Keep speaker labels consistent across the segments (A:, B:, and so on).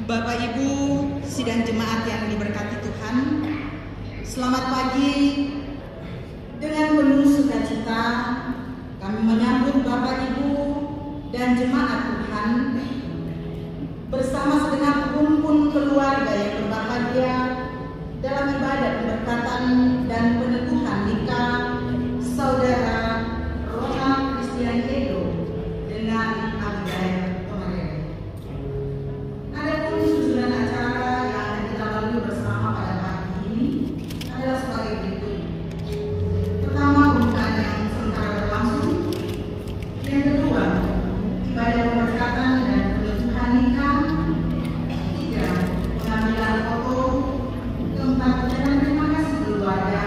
A: Bapak Ibu sidang jemaat yang diberkati Tuhan, selamat pagi. Dengan penuh sukacita kami menyambut Bapak Ibu dan jemaat Tuhan bersama segenap rumpun keluarga yang berbahagia dalam ibadah pemberkatan dan peneguhan nikah Saudara Ronald Christian Edo dengan Abigail Tomarere. Adapun susunan acara yang akan kita lalui bersama pada pagi ini adalah sebagai berikut. Pertama, pembukaan yang sementara berlangsung. Yang kedua, ibadah pemberkatan dan peneguhan nikah. Ketiga, pengambilan foto. Keempat, ucapan terima kasih keluarga.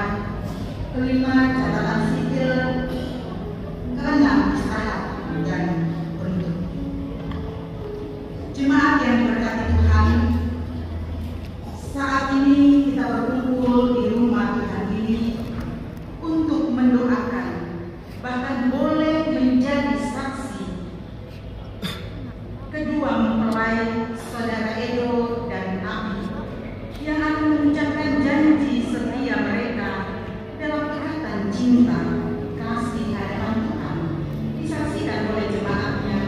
A: Kelima, catatan sipil. Keenam, istirahat dan penutup. Jemaat yang diberkati Tuhan, saat ini kita berkumpul di rumah Tuhan ini untuk mendoakan, bahkan boleh menjadi saksi kedua mempelai Saudara Edo dan Abi yang akan mengucapkan janji setia mereka dalam ikatan cinta kasih hadapan Tuhan disaksikan oleh jemaatnya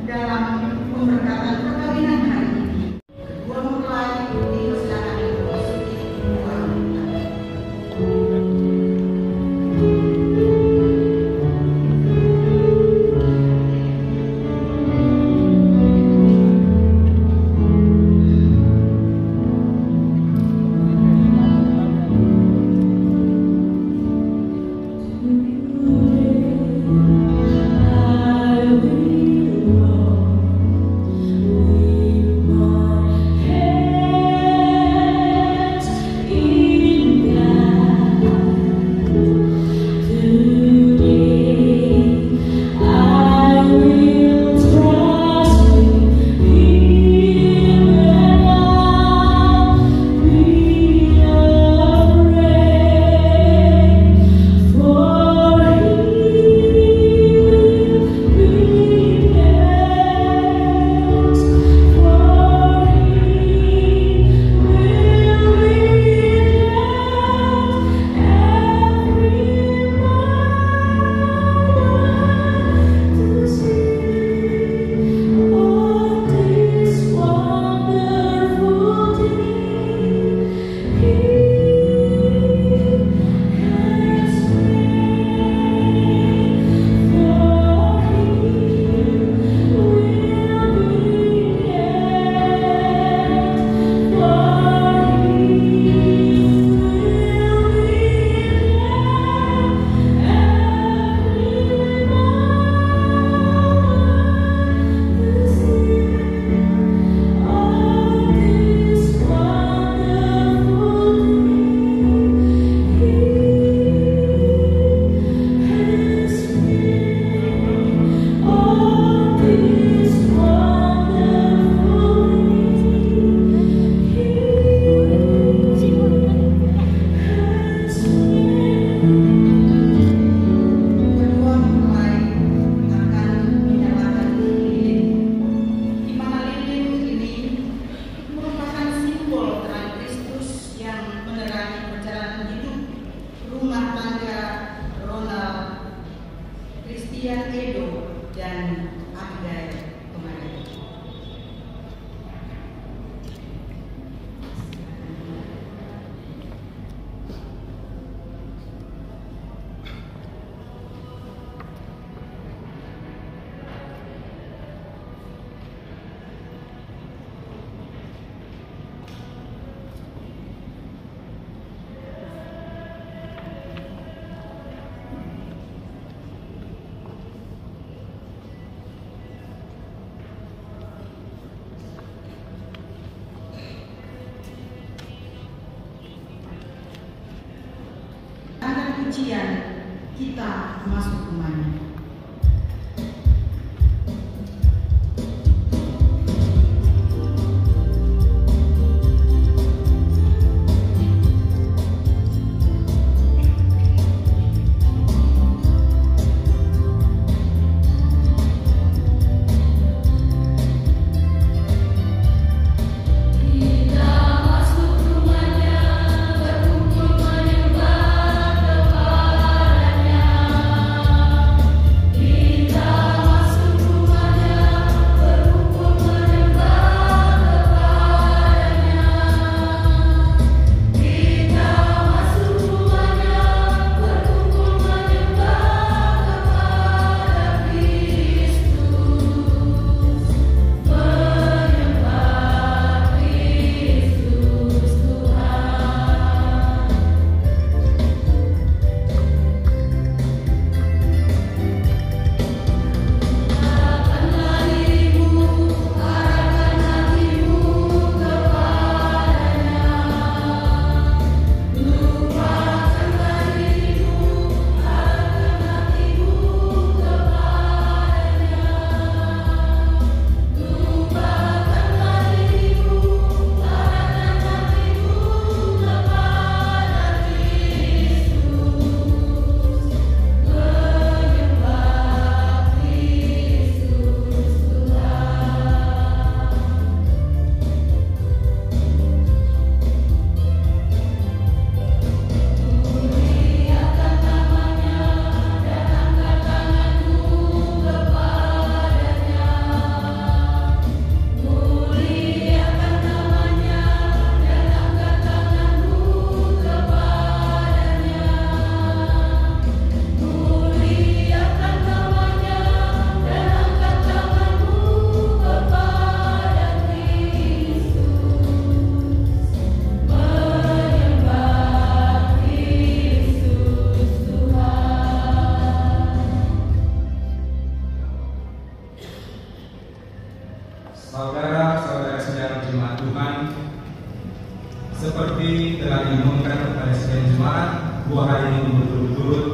A: dalam pemberkatan perkawinan hari ini. Kedua mempelai dipersilakan memasuki ruang tamu. Christian Edo dan Abigail Tomarere. Pujian kita masuk rumahnya.
B: telah diumumkan kepada sidang jemaat 2 hari ini berturut-turut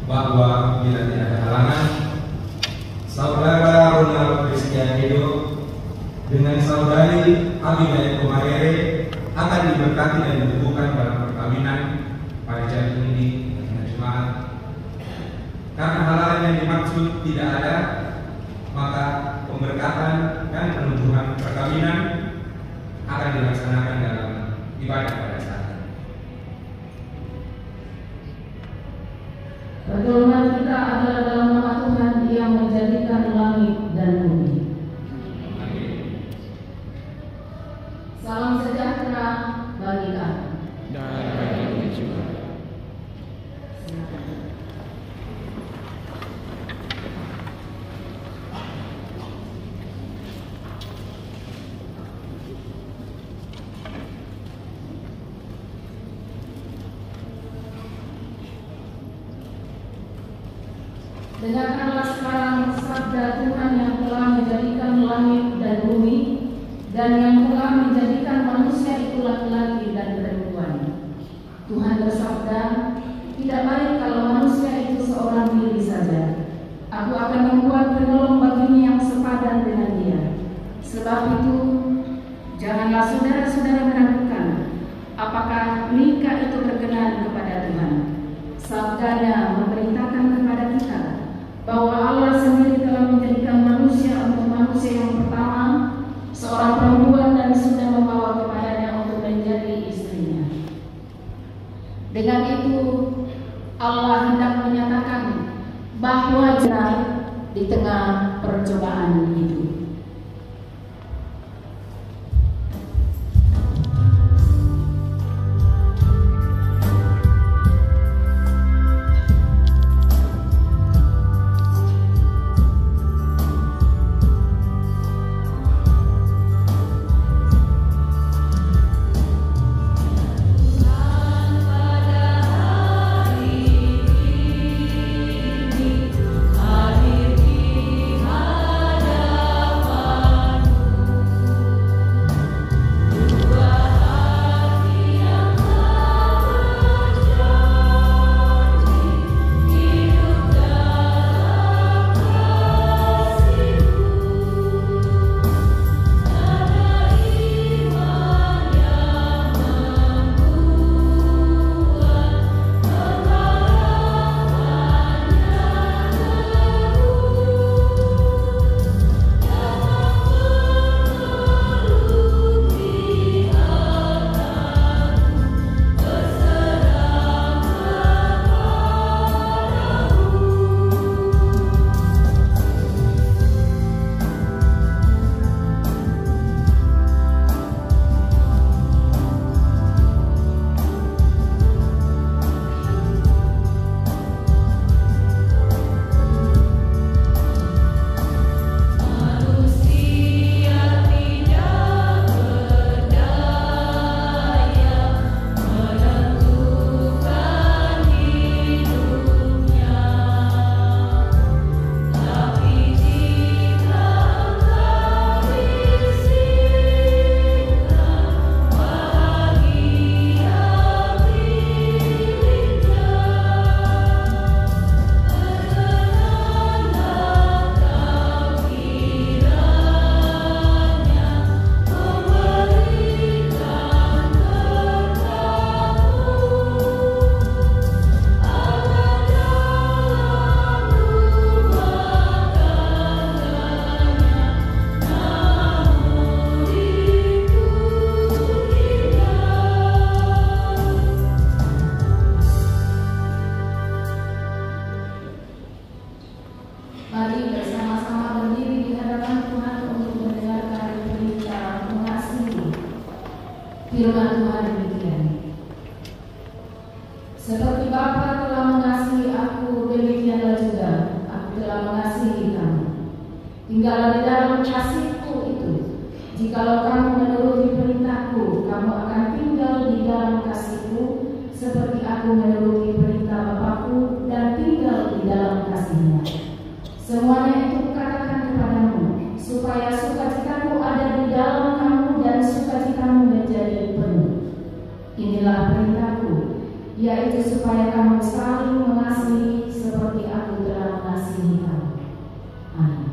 B: bahwa bila tidak ada halangan, Saudara Ronald Christian Edo dengan saudari Abigail Komarere akan diberkati dan diteguhkan dalam perkawinan pada jam ini dengan jemaat. Karena hal-hal yang dimaksud tidak ada, maka pemberkatan dan penubuhan perkawinan akan dilaksanakan dalam ibadah pada saat ini.
C: Pertolongan kita adalah dalam nama Tuhan yang menjadikan langit dan bumi. Salam sejahtera bagi kamu.
D: Dan bagi juga.
C: Dengarkanlah sekarang sabda Tuhan yang telah menjadikan langit dan bumi, dan yang telah menjadikan manusia itu laki-laki dan perempuan. Tuhan bersabda, tidak baik kalau manusia itu seorang diri saja. Aku akan membuat penolong baginya yang sepadan dengan dia. Sebab itu, janganlah saudara-saudara meragukan apakah nikah itu berkenan kepada Tuhan. Sabdanya memerintahkan kepada kita bahwa Allah sendiri telah menjadikan manusia untuk manusia yang pertama, seorang perempuan, dan sudah membawa kepadanya untuk menjadi istrinya. Dengan itu, Allah hendak menyatakan bahwa benar di tengah percobaan itu. Mari bersama-sama berdiri di hadapan Tuhan untuk mendengarkan berita mengasihi. Firman Tuhan demikian. Seperti Bapa telah mengasihi aku, demikianlah juga aku telah mengasihi kamu. Tinggallah di dalam kasih-Ku itu. Jikalau kamu menuruti perintah-Ku, kamu akan tinggal di dalam kasih-Ku, seperti aku menuruti perintah Bapa-Ku dan tinggal di dalam kasih-Nya. Semuanya itu kukatakan kepadamu, supaya sukacitaku ada di dalam kamu dan sukacitamu menjadi penuh. Inilah yaitu supaya kamu saling mengasihi seperti aku telah mengasihi kamu. Amin.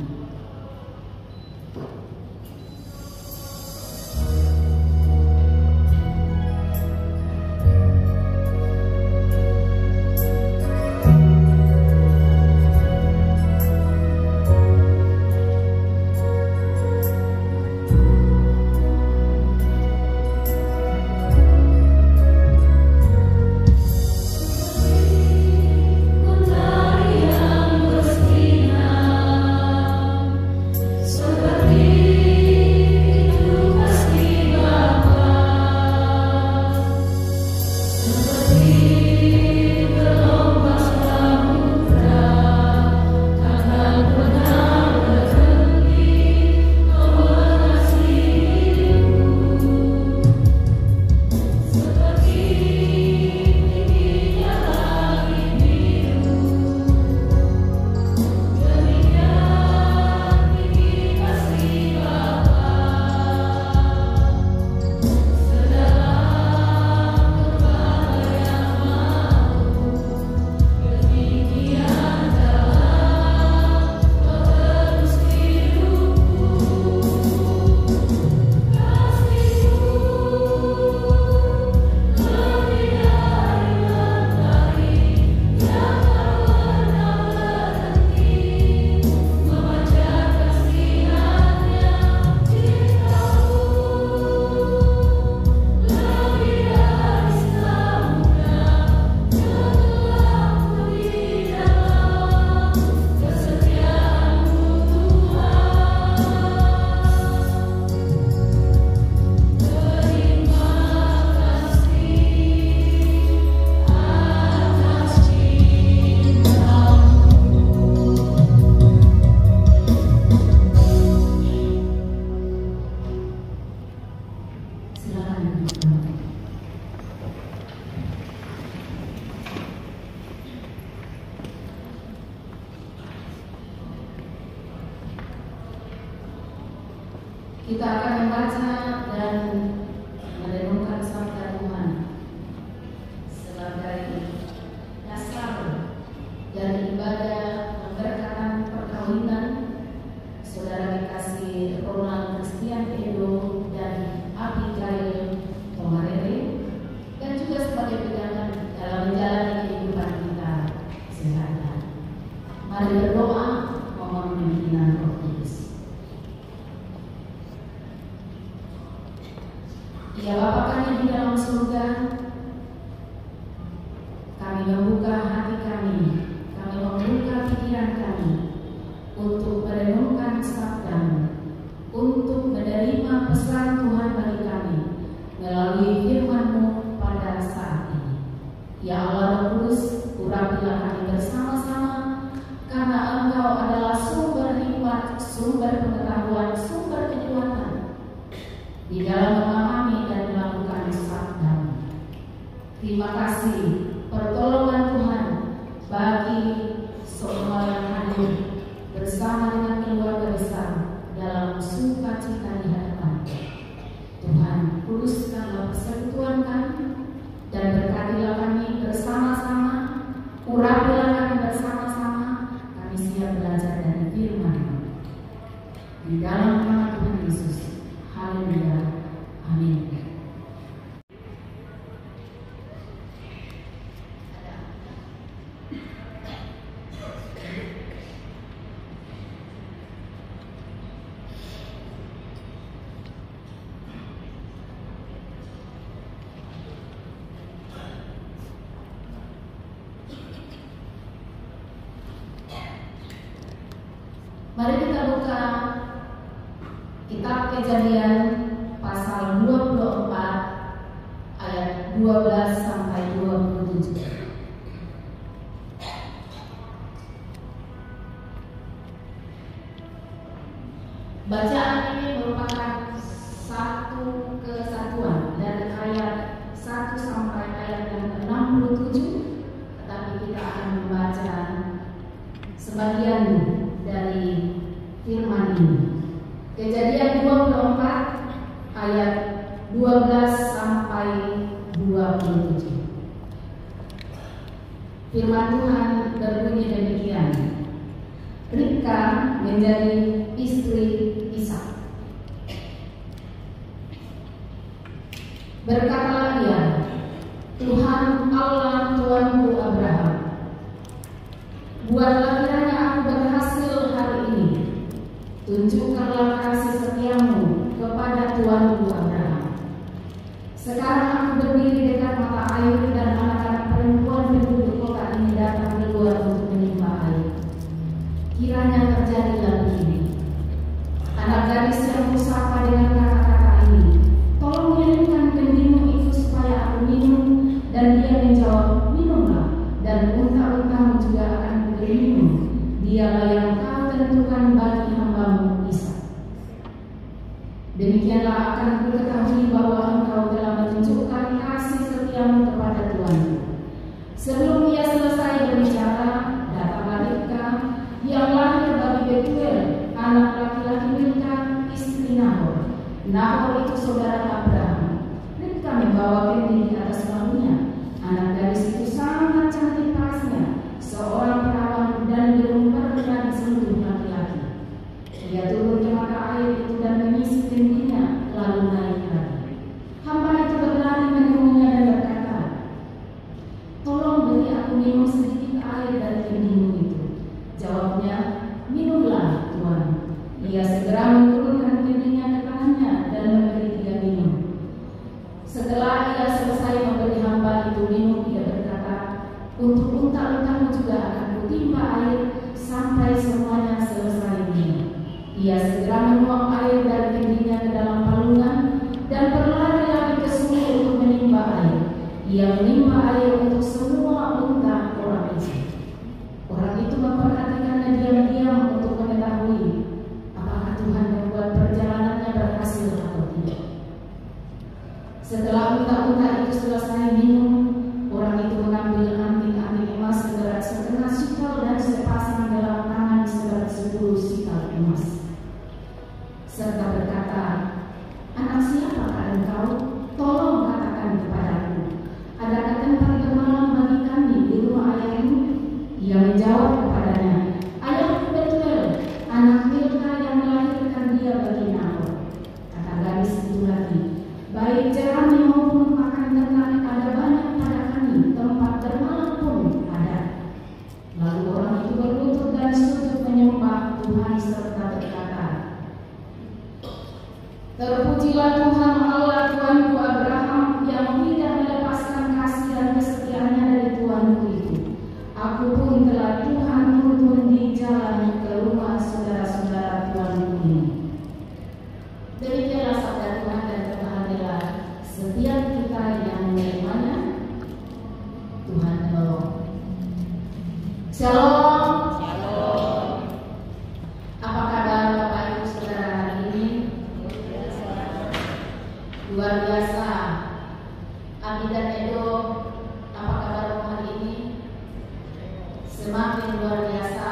C: Kita akan membaca dan merenungkan sabda Tuhan sebagai dasar dari ibadah pemberkatan perkawinan saudara kekasih Ronald Christian Edo dan Abigail Tomarere, dan juga sebagai pegangan dalam menjalani kehidupan kita sehari-hari. Mari berdoa memohon pimpinan Roh Kudus. Ya Bapa kami di dalam surga, kami membuka hati kami membuka pikiran kami untuk merenungkan sabda-Mu, untuk menerima pesan Tuhan bagi kami melalui firman-Mu pada saat ini. Ya Allah Roh Kudus, urapilah kami bersama-sama, karena Engkau adalah sumber hikmat, sumber pengetahuan, sumber kekuatan di dalam memahami dan melakukan sabda-Mu. Terima kasih pertolongan Tuhan bagi semua yang hadir bersama dengan keluarga besar dalam sukacita di hadapan. Tuhan, kuduskanlah persekutuan kami dan berkatilah kami bersama-sama, urapilah kami bersama-sama, kami siap belajar dari firman-Mu. Di dalam nama Tuhan Yesus. Haleluya. Amin. Mari kita buka Kitab Kejadian pasal 24 ayat 12 sampai 27. Bacaan ini merupakan satu kesatuan dari ayat 1 sampai ayat yang ke-67, tetapi kita akan membaca sebagian dari firman ini. Kejadian 24 ayat 12 sampai 27. Firman Tuhan berbunyi demikian. Ribka menjadi istri Ishak. Berkatalah ia, Tuhan Allah Tuanku Abraham, buatlah kiranya aku berhasil hari ini. Tunjukkanlah kasih setiamu kepada Tuanku Abraham. Sekarang aku berdiri dekat mata air dan anak-anak perempuan penduduk kota ini datang keluar untuk menyembah air. Kiranya terjadilah begini. Anak gadis yang kusapa dengan kata-kata ini, tolong kirimkan gendingmu itu supaya aku minum. Dan dia menjawab, minumlah, dan unta-untamu juga akan kuberi minum. Dialah yang kau tentukan bagi hambamu Ishak. Demikianlah akan kuketahui bahwa engkau telah menunjukkan kasih setiamu kepada Tuanku. Sebelum ia selesai berbicara, datanglah Ribka yang lahir bagi Betuel, anak laki-laki Milka, istri Nahor. Nahor itu saudara Abraham. Ribka membawa gending di atas bahunya. Anak gadis itu sangat cantik parasnya, seorang perawan dan belum pernah disentuh laki-laki. Ia turun ke mata air itu dan mengisi gendingnya, lalu naik lagi. Hamba itu berlari menemuinya dan berkata, tolong beri aku minum sedikit air dari gendingmu itu. Jawabnya, minumlah Tuan. Ia segera menurunkan gendingnya ke tangannya dan memberi dia minum. Setelah ia selesai memberi hamba itu minum, ia berkata, untuk unta-untamu juga akan kutimpa air sampai semuanya selesai minum. Ia segera menuang air dari gendingnya ke dalam palungan dan berlari lagi ke sungai untuk menimba air. Ia menimba air untuk semua unta orang itu. Orang itu memperhatikannya diam-diam untuk mengetahui apakah Tuhan membuat perjalanannya berhasil atau tidak. Setelah unta-unta itu selesai minum, orang itu mengambil anting-anting emas seberat 1/2 sikal dan sepasang dalam tangan seberat 10 sikal emas, serta berkata, anak siapakah engkau? Tolong katakan kepadaku, adakah tempat bermalam bagi kami di rumah ayahmu? Ia menjawab kepadanya, ayahku Betuel, anak Milka yang melahirkan dia bagi Nahor. Kata gadis itu lagi, baik jerami maupun pakan ternak ada banyak pada kami, tempat bermalam pun ada. Lalu orang itu berlutut dan sujud menyembah Tuhan serta berkata, terpujilah Tuhan Allah Tuanku Abraham yang tidak melepaskan kasih dan kesetiaannya dari Tuanku itu. Aku pun telah Tuhan tuntun di jalan ke rumah saudara-saudara Tuanku ini. Demikianlah sabda Tuhan dan terbahagialah setiap kita yang menerimanya. Tuhan tolong. Shalom. Shalom. Apa kabar Bapak Ibu Saudara hari ini? Luar biasa. Abi dan Edo, apa kabar hari ini? Semakin luar biasa.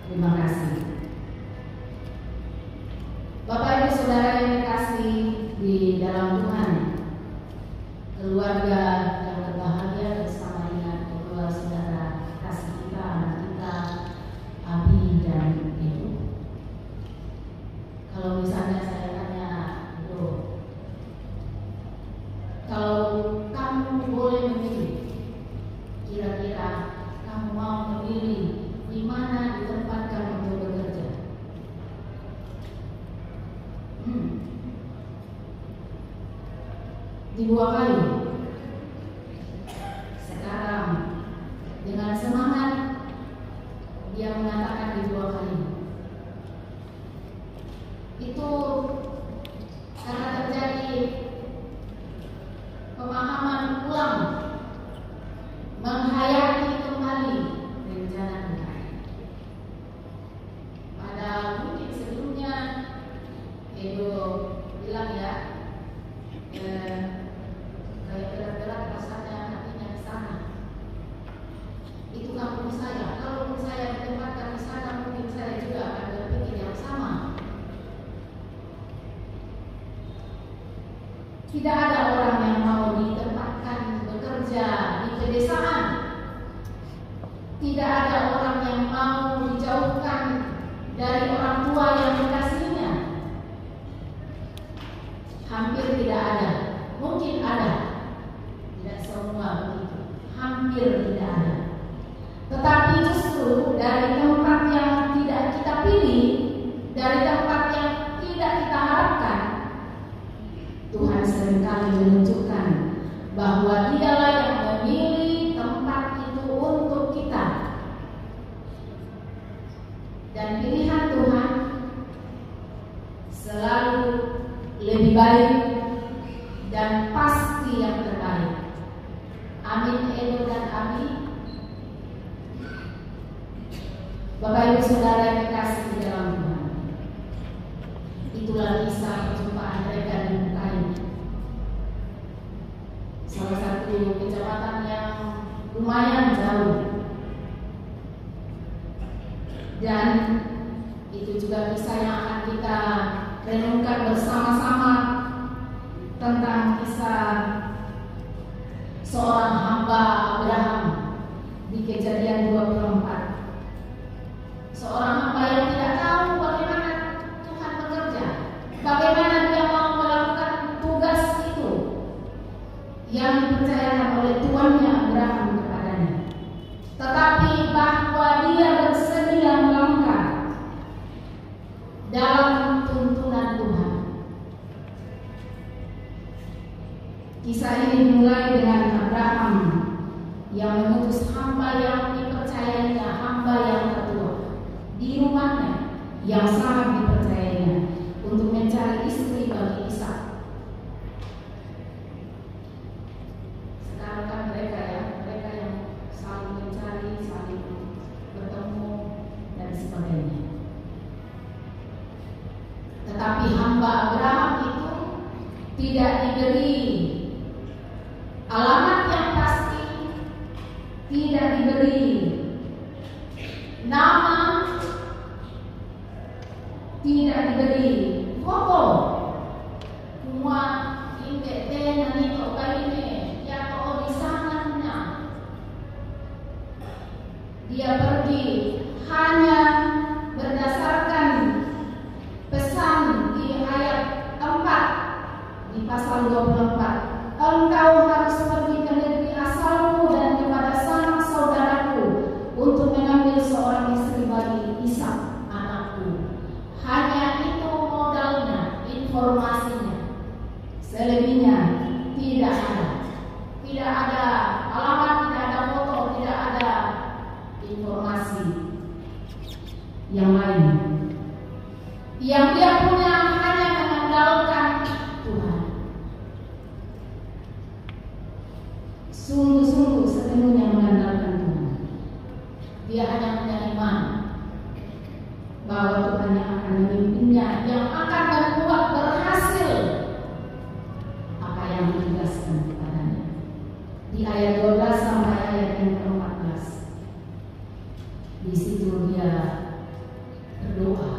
C: Terima kasih. Bapak Ibu Saudara yang dikasih di dalam Tuhan, keluarga yang berbahagia bersama dengan kedua saudara kasih kita, anak kita, Abi dan Ibu. Kalau misalnya saya tanya, kalau kamu boleh memilih, kira-kira kamu mau memilih di mana ditempatkan untuk bekerja? Di Buah Kayu. Sekarang dengan semangat dia mengatakan di Buah Kayu. Itu karena terjadi pemahaman ulang, menghayati kembali rencana Tuhan. Padahal mungkin sebelumnya Edo bilang ya, kayak berat-berat rasanya hatinya di sana. Itu kampung saya. Kalau saya ditempatkan di sana, mungkin saya juga akan berpikir yang sama. Tidak ada orang yang mau tidak ada orang yang mau dijauhkan dari orang tua yang dikasihinya. Hampir tidak ada, mungkin ada, tidak semua begitu, hampir tidak ada. Tetapi justru dari tempat yang tidak kita pilih, dari tempat yang tidak kita harapkan, Tuhan seringkali menunjukkan bahwa Dialah yang memilih tempat itu untuk kita. Dan pilihan Tuhan selalu lebih baik dan pasti yang terbaik. Amin, Edo dan Abi. Bapak Ibu Saudara yang dikasihi di dalam Tuhan, itulah kisah perjumpaan mereka di muka ini. Salah satu kecamatan yang lumayan jauh, dan itu juga kisah yang akan kita renungkan bersama-sama tentang kisah seorang hamba Abraham di Kejadian 24. Seorang hamba yang tidak tahu bagaimana Tuhan bekerja, bagaimana dia mau melakukan tugas itu yang dipercayakan oleh tuannya Abraham kepadanya. Tetapi bahwa dia bersedia melangkah dalam tuntunan Tuhan. Kisah ini dimulai dengan Abraham yang mengutus hamba yang dipercayainya, hamba yang tertua di rumahnya yang sangat dipercayainya untuk mencari istri bagi Ishak. Sekarang kan mereka yang saling mencari, saling bertemu dan sebagainya. Tetapi hamba Abraham itu tidak diberi alamat yang pasti, tidak diberi nama, tidak diberi foto. Semua indek nani kok kaine ya kok di sananya. Dia pergi hanya berdasarkan pesan di ayat 4 di pasal 24. Engkau harus pergi ke negeri asalmu dan kepada sanak saudaraku untuk mengambil seorang istri bagi Ishak anakku. Hanya itu modalnya, informasinya. Selebihnya tidak ada. Tidak ada alamat, tidak ada foto, tidak ada informasi yang lain. Yang dia punya hanya mengandalkan Tuhan. Sungguh-sungguh sepenuhnya mengandalkan Tuhan. Dia hanya punya iman bahwa Tuhan yang akan memimpinnya, yang akan membuat berhasil apa yang ditugaskan kepadanya. Di ayat 12 sampai ayat yang ke-14, di situ dia berdoa.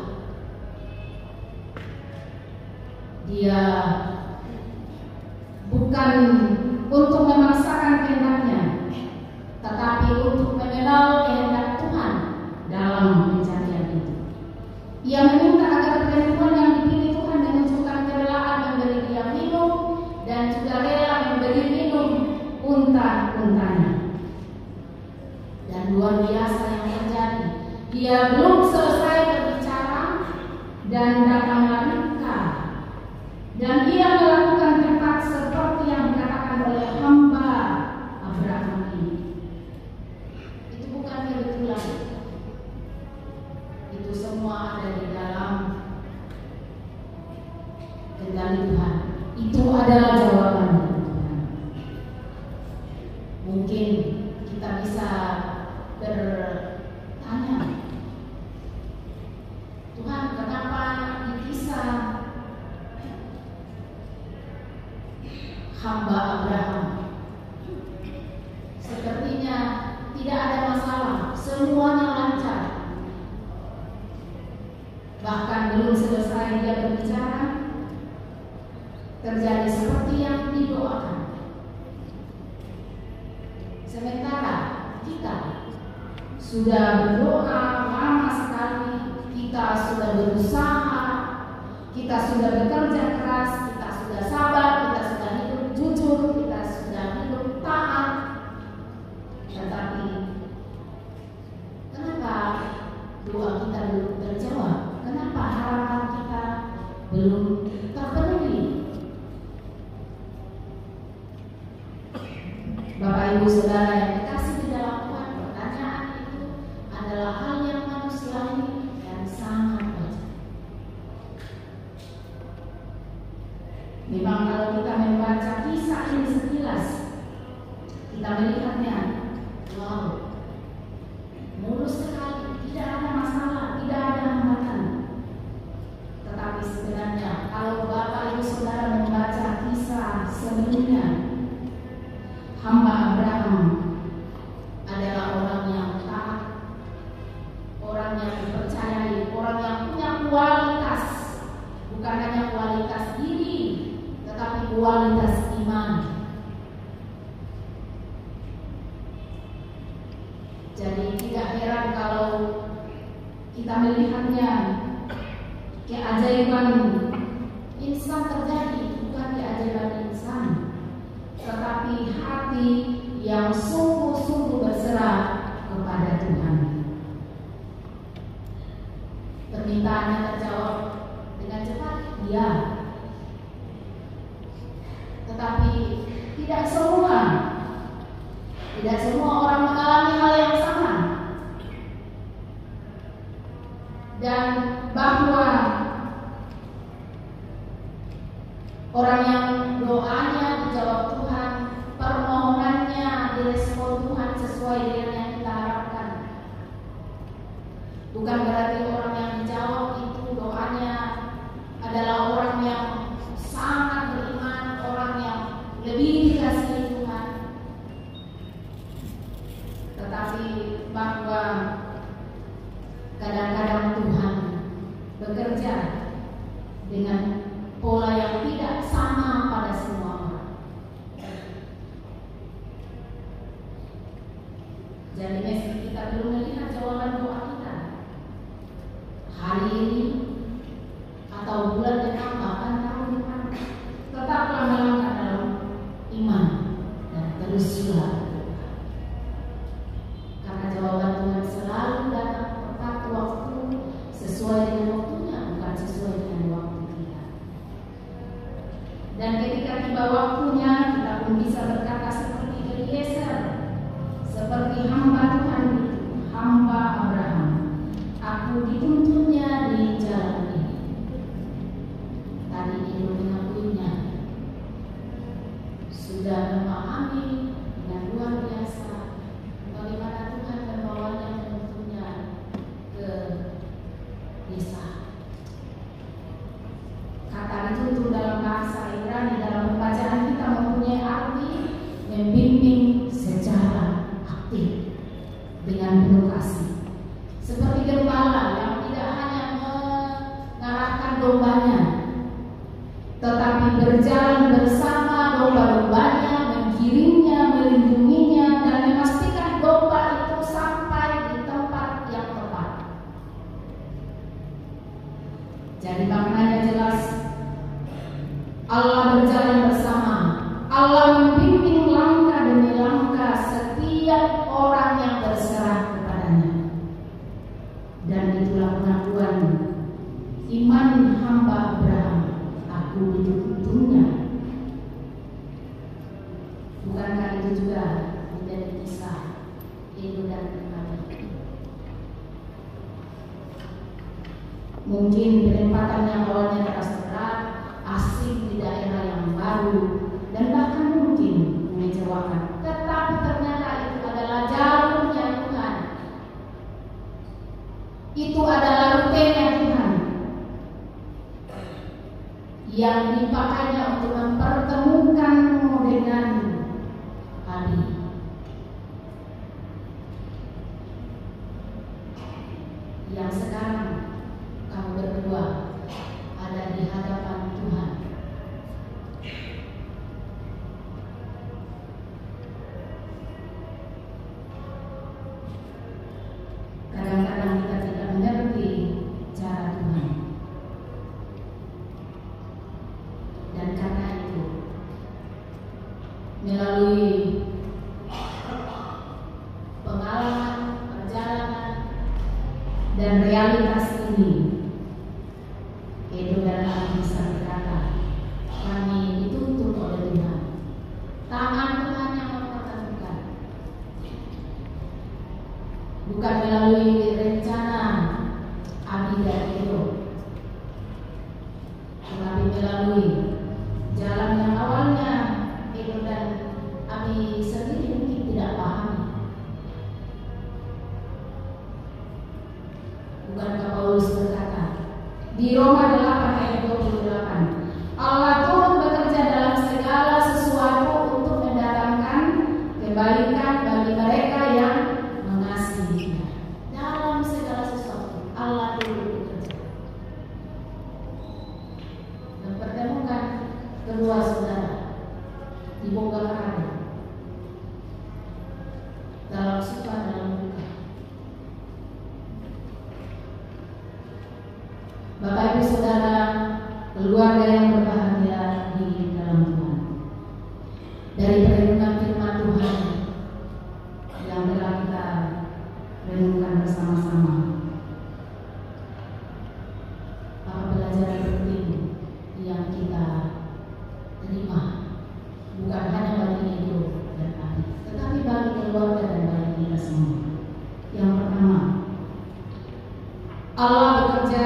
C: Dia bukan untuk memaksakan kehendaknya, tetapi untuk mengenal kehendak Tuhan dalam pencarian itu. Ia meminta agar perempuan yang dipilih Tuhan menunjukkan kerelaan memberi dia minum dan juga rela memberi minum unta-untanya. Dan luar biasa yang terjadi, dia belum selesai berbicara dan datanglah Ribka, dan dia melakukan tepat seperti yang dikatakan oleh hamba Abraham ini. Itu bukan kebetulan. Itu semua ada di dalam kendali Tuhan. Itu adalah jawaban Tuhan. Mungkin kita bisa bertanya, Tuhan, kenapa di kisah hamba Abraham sepertinya tidak ada masalah, semuanya lancar? Bahkan belum selesai dia berbicara, terjadi seperti yang didoakan. Sementara kita sudah berdoa lama sekali, kita sudah berusaha, kita sudah bekerja keras, kita sudah sabar, kita sudah hidup jujur, kita sudah hidup taat. Tetapi kenapa doa kita belum terjawab? Kenapa harapan kita belum terpenuhi? Bapak Ibu Saudara yang dikasih di dalam Tuhan, pertanyaan itu adalah hal yang manusiawi dan sangat wajar. Memang kalau kita membaca kisah ini sekilas, kita melihatnya, wow, mulus sekali, tidak ada masalah, tidak ada hambatan. Tetapi sebenarnya kalau Bapak Ibu Saudara membaca kisah sebelumnya, hamba Abraham adalah orang yang taat, orang yang dipercayai, orang yang punya kualitas, bukan hanya kualitas diri, tetapi kualitas iman. Jadi tidak heran kalau kita melihatnya, keajaiban insan terjadi, bukan keajaiban insan, tetapi hati yang sungguh-sungguh berserah kepada Tuhan. Permintaannya terjawab dengan cepat, ya. Tetapi tidak semua orang mengalami hal yang sama. Dan bahwa orang yang doanya dijawab Tuhan, permohonannya direspon Tuhan sesuai dengan yang kita harapkan, bukan berarti orang yang dijawab itu doanya adalah orang yang sangat beriman, orang yang lebih dikasihi Tuhan. Tetapi bahwa kadang-kadang Tuhan bekerja dengan pola yang tidak sama pada semua orang. Jadi meski kita belum melihat jawaban doa kita hari ini atau bulan depan, bahkan tahun depan, tetaplah melangkah dalam iman dan teruslah berdoa. Karena jawaban Tuhan selalu datang tepat waktu, sesuai dengan waktunya, bukan sesuai dengan waktu kita. Dan ketika tiba waktunya, kita pun bisa berkata seperti Eliezer, seperti hamba Tuhan itu, hamba Abraham, aku dituntunnya di jalan ini. Tadi Ibu mengakuinya, sudah memahami dengan luar biasa bagaimana Tuhan membawanya, menuntunnya ke desa. Kata dituntun dalam bahasa Ibrani dalam pembacaan kita mempunyai arti membimbing secara aktif dengan penuh kasih, seperti gembala yang tidak hanya mengarahkan dombanya, tetapi berjalan bersama domba-dombanya, menggiringnya, melindunginya, dan memastikan domba itu sampai di tempat yang tepat. Jadi maknanya jelas, Allah berjalan bersama, Allah membimbing langkah demi langkah setiap orang yang berserah kepadanya. Dan itulah pengakuan iman hamba Abraham, aku dituntunnya. Bukankah itu juga menjadi kisah Edo dan kami? Mungkin penempatan yang awalnya terasa berat, asing di daerah yang baru, dan bahkan mungkin mengecewakan, tetapi ternyata itu adalah jalurnya Tuhan. Itu adalah rutenya Tuhan yang dipakainya untuk mempertemukanmu dengan Abi. Yang sekarang kamu berdua ada di hadapan Tuhan. dan realitas ini, Edo dan Abi bisa berkata, kami dituntut oleh Tuhan. Tangan Tuhan yang mempertemukan, bukan melalui rencana Abi dan Edo, tetapi melalui jalan yang awalnya Edo dan Abi sendiri mungkin tidak pahami. Bukankah Paulus berkata di Roma 8 ayat 28, Allah turun bekerja dalam segala sesuatu untuk mendatangkan kebaikan bagi mereka yang mengasihi Dia. Dalam segala sesuatu Allah turun bekerja, mempertemukan kedua saudara di bongkar ada, dalam suka dalam duka. Bapak Ibu Saudara, keluarga yang berbahagia di dalam Tuhan, dari perenungan firman Tuhan yang telah kita renungkan bersama-sama, apa pelajaran penting yang kita terima, bukan hanya bagi Edo dan Abi, tetapi bagi keluarga dan bagi kita semua. Yang pertama, Allah bekerja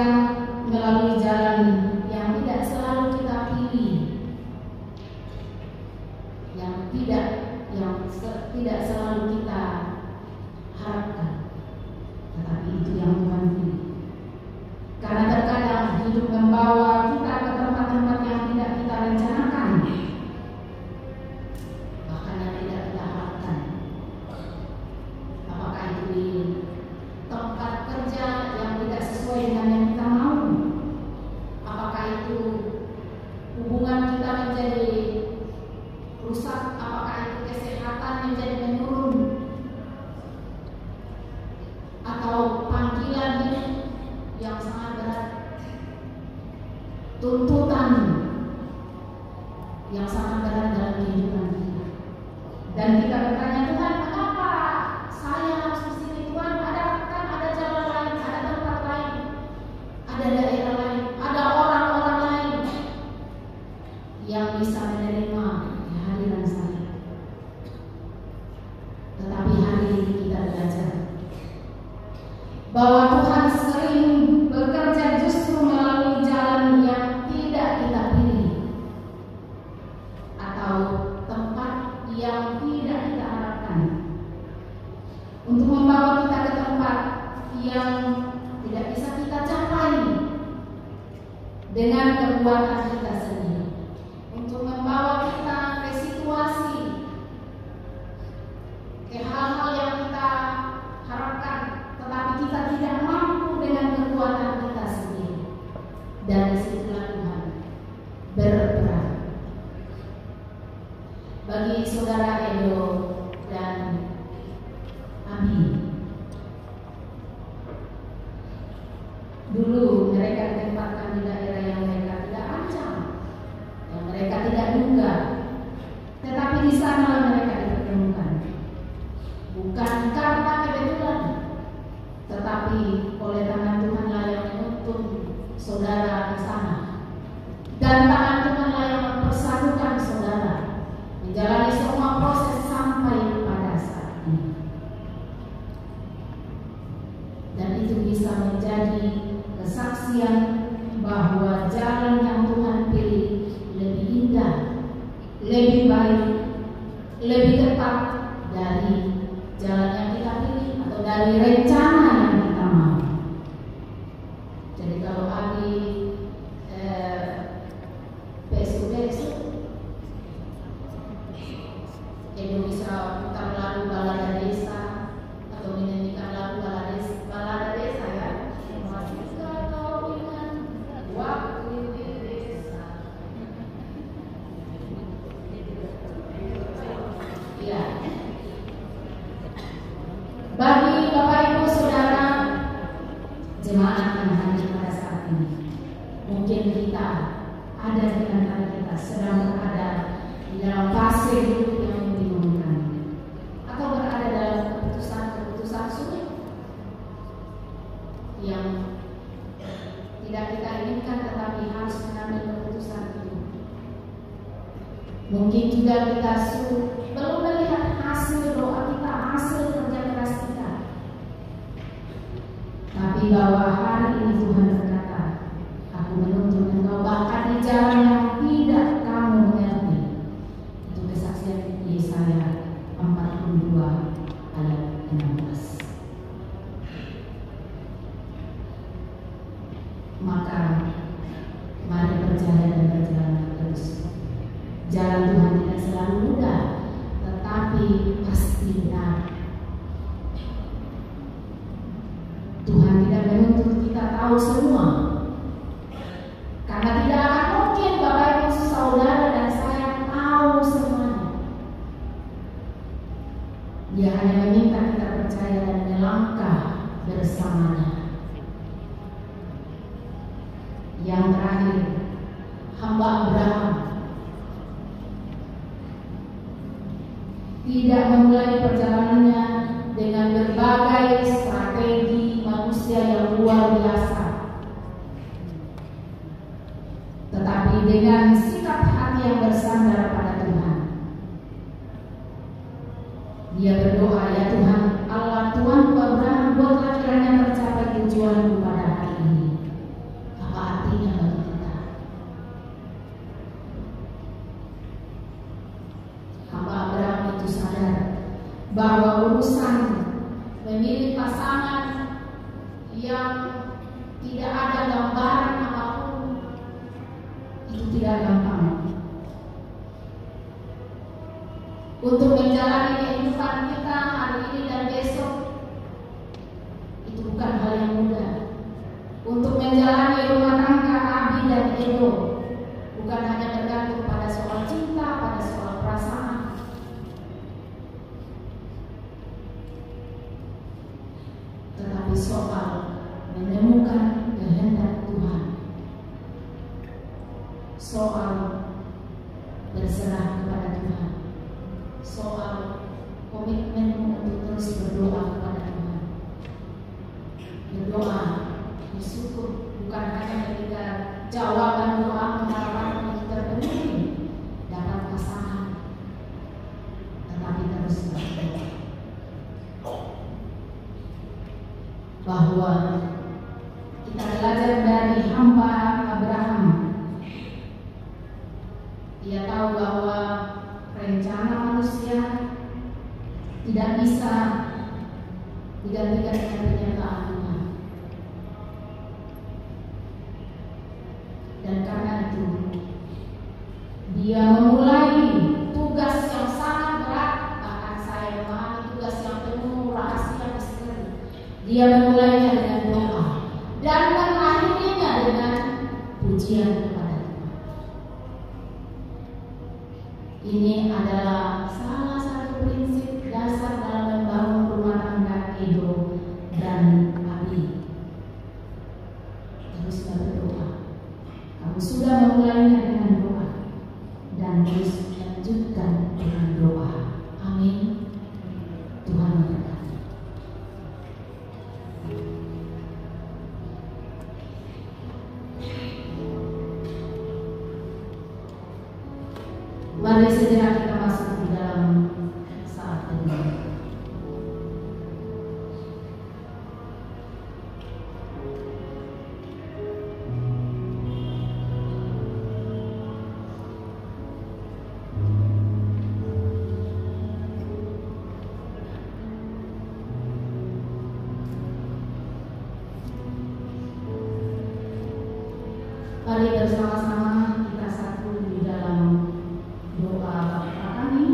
C: melalui jalan yang tidak selalu kita pilih, yang tidak selalu kita harapkan, tetapi itu yang Tuhan pilih. Karena terkadang hidup membawa kita ke tempat-tempat yang tidak kita rencanakan, bahkan yang tidak kita harapkan. Apakah itu di tempat kerja yang tidak sesuai dengan yang kita mau? Apakah itu hubungan kita menjadi rusak? Apakah itu kesehatan menjadi menurun? Atau panggilan yang sangat berat, tuntutan yang sangat berat dalam kehidupan kita, dan kita bertanya, Tuhan, kenapa saya harus di sini? Tuhan, ada jalan lain, ada tempat lain, ada daerah lain, ada orang-orang lain yang bisa menerima kehadiran saya. Tetapi hari ini kita belajar bahwa Tuhan sering bekerja justru melalui jalan yang tidak kita pilih, atau tempat yang tidak kita harapkan, untuk membawa kita ke tempat yang tidak bisa kita capai dengan kekuatan kita sendiri, untuk membawa kita ke situasi, ke hal-hal yang kita harapkan, tetapi kita tidak mampu dengan kekuatan kita sendiri. Dan disitulah Tuhan berperan. Bagi saudara Edo dan Abi, dulu mereka ditempatkan di daerah yang mereka tidak ancam, yang mereka tidak duga, tetapi di sana mereka dipertemukan, bukan karena kebetulan, tetapi oleh tangan Tuhanlah yang menuntun saudara di sana, dan tangan Tuhanlah yang mempersatukan saudara menjalani semua proses sampai pada saat ini. Dan itu bisa menjadi kesaksian bahwa jalan yang Tuhan pilih lebih indah, lebih baik, lebih tepat dari jalan yang kita pilih atau dari rencana yang kita mau. Jadi kalau Abi besok Edo bisa putar lagu balada desa atau menyanyikan lagu balada desa ya. Masihkah kau ingat waktu di desa? Iya. Bagi Bapak Ibu Saudara jemaat yang hadir pada saat ini, mungkin kita ada di antara kita sedang berada di dalam fase hidup yang membingungkan, atau berada dalam keputusan-keputusan sulit Mungkin juga kita belum melihat hasil doa kita, hasil kerja keras kita. Tapi bahwa hari ini Tuhan berkata, aku menuntun engkau bahkan di jalan yang tidak kamu mengerti. Itu kesaksian Yesaya 42 ayat 16. Maka mari percaya dan berjalan terus. Jalan Tuhan tidak selalu mudah, tetapi pasti benar. Tuhan tidak menuntut kita tahu semua, karena tidak akan mungkin Bapak Ibu saudara dan saya tahu semuanya. Dia hanya meminta kita percaya dan melangkah bersamanya. Yang terakhir, hamba Abraham tidak memulai perjalanannya dengan berbagai strategi manusia yang luar biasa, tetapi dengan sikap hati yang bersandar pada Tuhan. Dia berdoa, ya Tuhan, Allah Tuhanku Abraham, buatlah kiranya tercapai tujuanku pada hari ini. Apa artinya bagi kita? Hamba Abraham itu sadar bahwa urusan memilih pasangan yang tidak ada gambaran apapun itu tidak gampang. Untuk menjalani kehidupan kita hari ini dan besok itu bukan hal yang mudah. Untuk menjalani rumah tangga Abi dan Edo bukan hanya bergantung pada soal cinta, pada soal perasaan, tetapi soal menemukan kehendak Tuhan, soal berserah kepada Tuhan, soal komitmen untuk terus berdoa kepada Tuhan. Berdoa, bersyukur bukan hanya ketika jawaban doa harapan itu terpenuhi dapat pasangan, tetapi terus berdoa bahwa kita belajar dari hamba Abraham. Dia tahu bahwa rencana manusia tidak bisa digantikan dengan kenyataan Tuhan. Dan karena itu dia memulai tugas yang sangat berat, bahkan saya memahami tugas yang penuh rahasia misteri. Dia memulainya dengan doa dan mengakhirinya dengan pujian kepada Tuhan. Ini adalah salah satu prinsip dasar dalam membangun rumah tangga Edo dan Abi. Terus berdoa. Kamu sudah memulainya dengan doa dan terus lanjutkan dengan doa. Amin. Tuhan memberkati. Mari segera kita masuk di dalam saat ini. Mari bersama-sama kita satu di dalam doa Bapa kami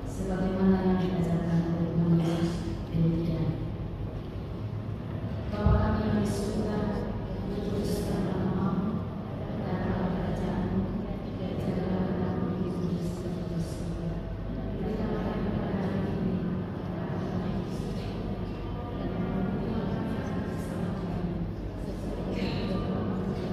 C: sebagaimana yang diajarkan oleh Tuhan Yesus. Demikian. Bapa kami yang di surga, dikuduskanlah namamu, datanglah kerajaanmu, jadilah kehendakmu di bumi seperti di surga. Berikanlah kami pada hari ini makanan kami yang suci, dan ampunilah dosa kami seperti kami mengampuni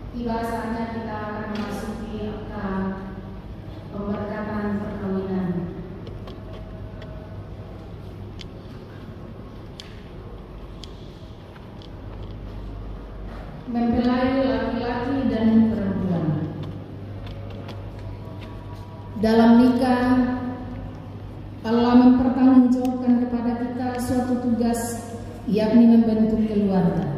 C: Tiba saatnya kita akan memasuki akta pemberkatan perkawinan. Mempelai laki-laki dan perempuan. Dalam nikah, Allah mempertanggungjawabkan kepada kita suatu tugas, yakni membentuk keluarga.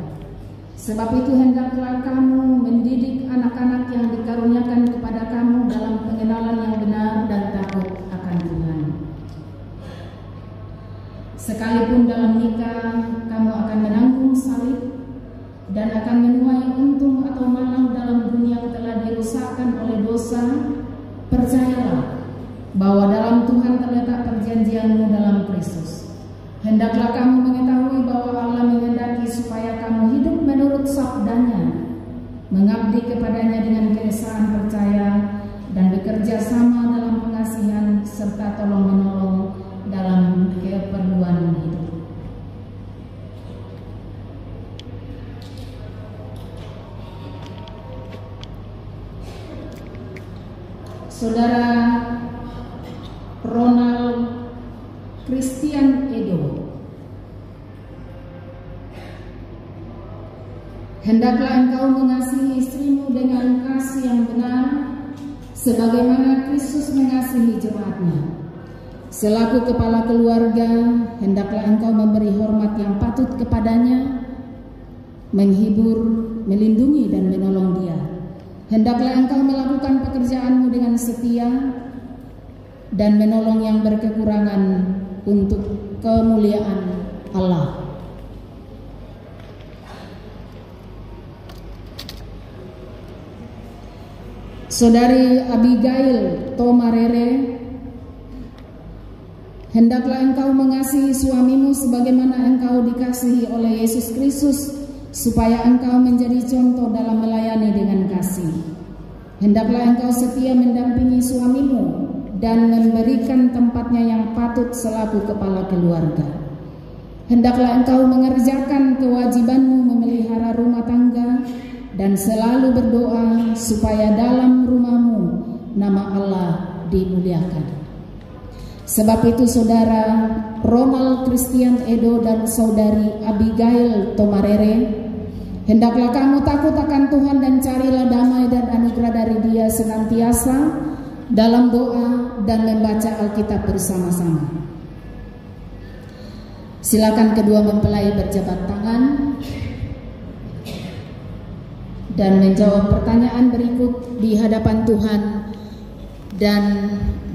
C: Sebab itu hendaklah kamu mendidik anak-anak yang dikaruniakan kepada kamu dalam pengenalan yang benar dan takut akan Tuhan. Sekalipun dalam nikah kamu akan menanggung salib dan akan menuai untung atau malang dalam dunia yang telah dirusakkan oleh dosa, percayalah bahwa dalam Tuhan terletak perjanjianmu dalam Kristus. Hendaklah kamu mengetahui bahwa Allah menghendaki supaya kamu hidup menurut sabdanya, mengabdi kepadanya dengan keesaan percaya, dan bekerja sama dalam pengasihan serta tolong-menolong dalam keperluan hidup. Saudara Ronald Christian Edo, hendaklah engkau mengasihi istrimu dengan kasih yang benar, sebagaimana Kristus mengasihi jemaatnya. Selaku kepala keluarga, hendaklah engkau memberi hormat yang patut kepadanya, menghibur, melindungi, dan menolong dia. Hendaklah engkau melakukan pekerjaanmu dengan setia dan menolong yang berkekurangan untuk kemuliaan Allah. Saudari Abigail Tomarere, hendaklah engkau mengasihi suamimu sebagaimana engkau dikasihi oleh Yesus Kristus, supaya engkau menjadi contoh dalam melayani dengan kasih. Hendaklah engkau setia mendampingi suamimu dan memberikan tempatnya yang patut selaku kepala keluarga. Hendaklah engkau mengerjakan kewajibanmu memelihara rumah tangga dan selalu berdoa supaya dalam rumahmu nama Allah dimuliakan. Sebab itu saudara Ronald Christian Edo dan saudari Abigail Tomarere, hendaklah kamu takut akan Tuhan dan carilah damai dan anugerah dari Dia senantiasa dalam doa dan membaca Alkitab bersama-sama. Silakan kedua mempelai berjabat tangan dan menjawab pertanyaan berikut di hadapan Tuhan dan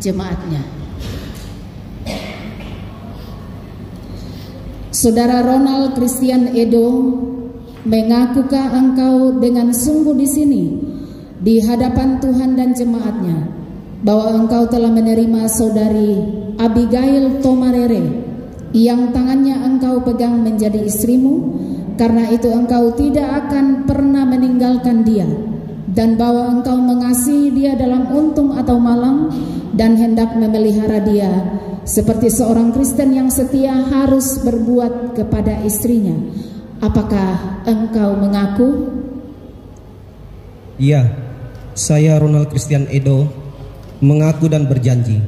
C: jemaatnya. Saudara Ronald Christian Edo, mengakukah engkau dengan sungguh di sini di hadapan Tuhan dan jemaatnya bahwa engkau telah menerima saudari Abigail Tomarere yang tangannya engkau pegang menjadi istrimu, karena itu engkau tidak akan pernah meninggalkan dia, dan bahwa engkau mengasihi dia dalam untung atau malang dan hendak memelihara dia seperti seorang Kristen yang setia harus berbuat kepada istrinya. Apakah engkau mengaku?
E: Iya, saya Ronald Christian Edo mengaku dan berjanji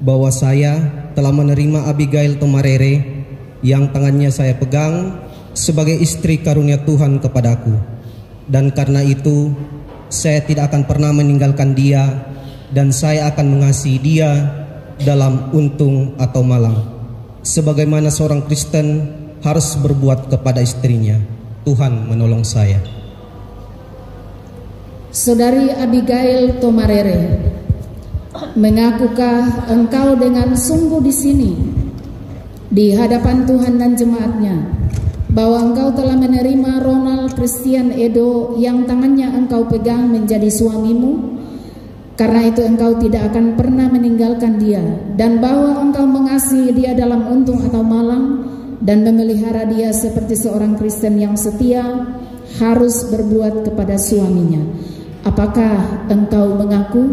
E: bahwa saya telah menerima Abigail Tomarere yang tangannya saya pegang sebagai istri karunia Tuhan kepadaku, dan karena itu saya tidak akan pernah meninggalkan dia, dan saya akan mengasihi dia dalam untung atau malang, sebagaimana seorang Kristen harus berbuat kepada istrinya. Tuhan menolong saya.
C: Saudari Abigail Tomarere, mengakukah engkau dengan sungguh di sini di hadapan Tuhan dan jemaatnya bahwa engkau telah menerima Ronald Christian Edo yang tangannya engkau pegang menjadi suamimu, karena itu engkau tidak akan pernah meninggalkan dia, dan bahwa engkau mengasihi dia dalam untung atau malang dan memelihara dia seperti seorang Kristen yang setia harus berbuat kepada suaminya? Apakah engkau mengaku?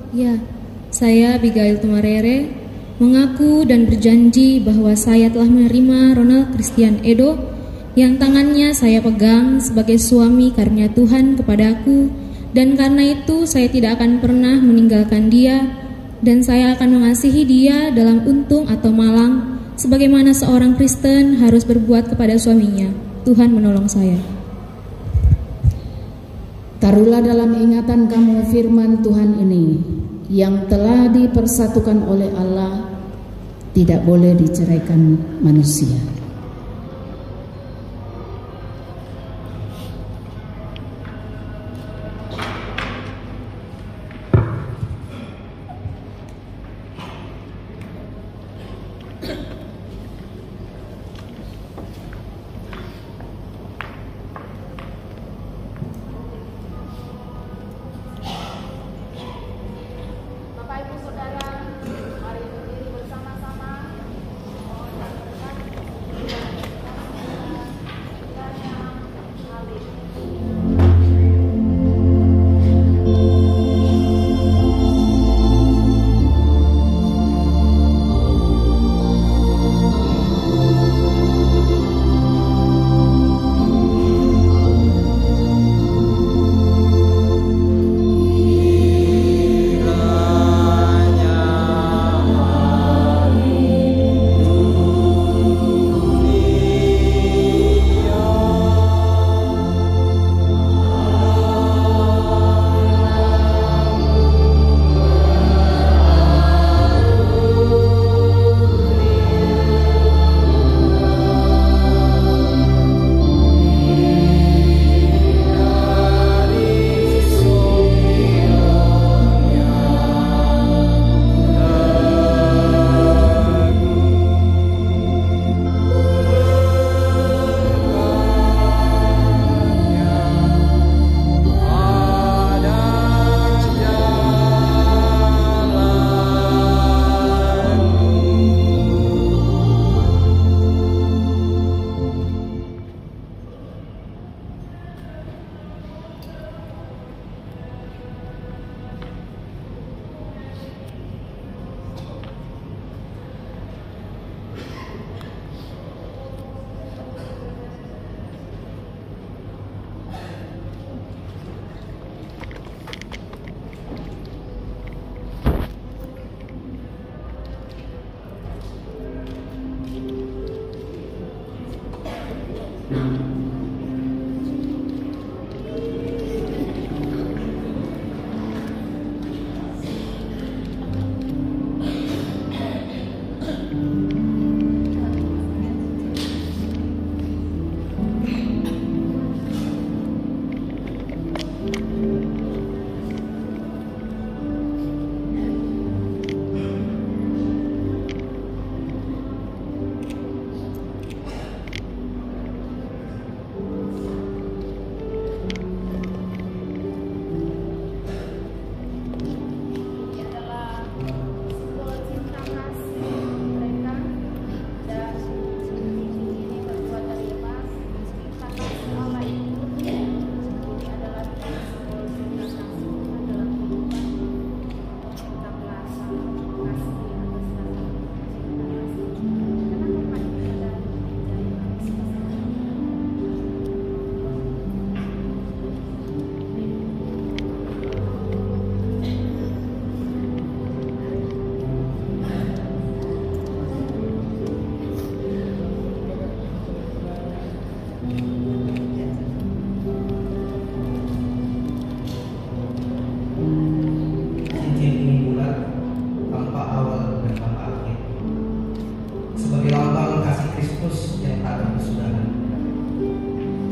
F: Ya, saya Abigail Tomarere mengaku dan berjanji bahwa saya telah menerima Ronald Christian Edo yang tangannya saya pegang sebagai suami karunia Tuhan kepadaku, dan karena itu saya tidak akan pernah meninggalkan dia, dan saya akan mengasihi dia dalam untung atau malang, sebagaimana seorang Kristen harus berbuat kepada suaminya. Tuhan menolong saya.
C: Taruhlah dalam ingatan kamu firman Tuhan ini, yang telah dipersatukan oleh Allah tidak boleh diceraikan manusia.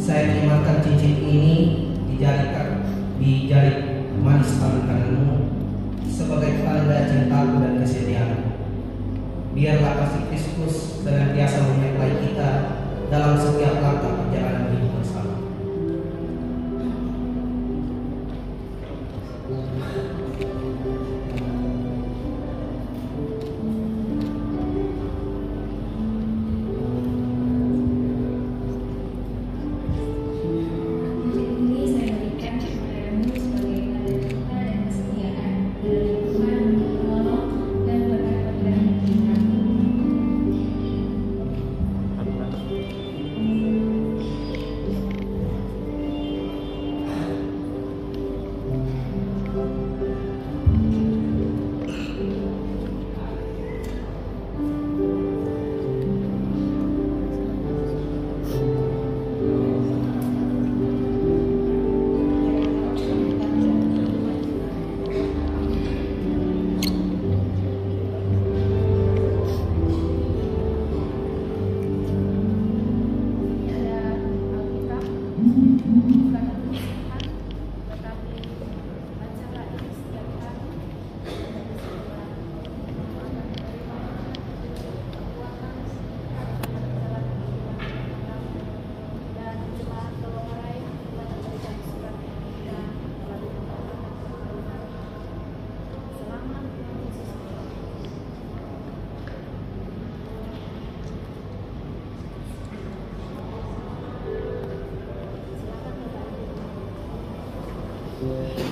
E: Saya mengimankan cincin ini di jari manis tangan kananmu sebagai tanda cintaku dan kesetiaanku. Biarlah kasih Kristus senantiasa menyertai kita dalam setiap langkah perjalanan hidup bersama.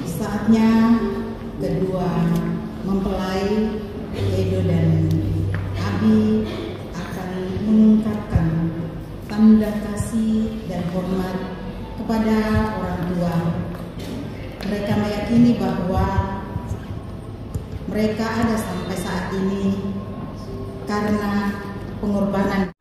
A: Saatnya kedua mempelai Edo dan Abi akan mengungkapkan tanda kasih dan hormat kepada orang tua. Mereka meyakini bahwa mereka ada sampai saat ini karena pengorbanan.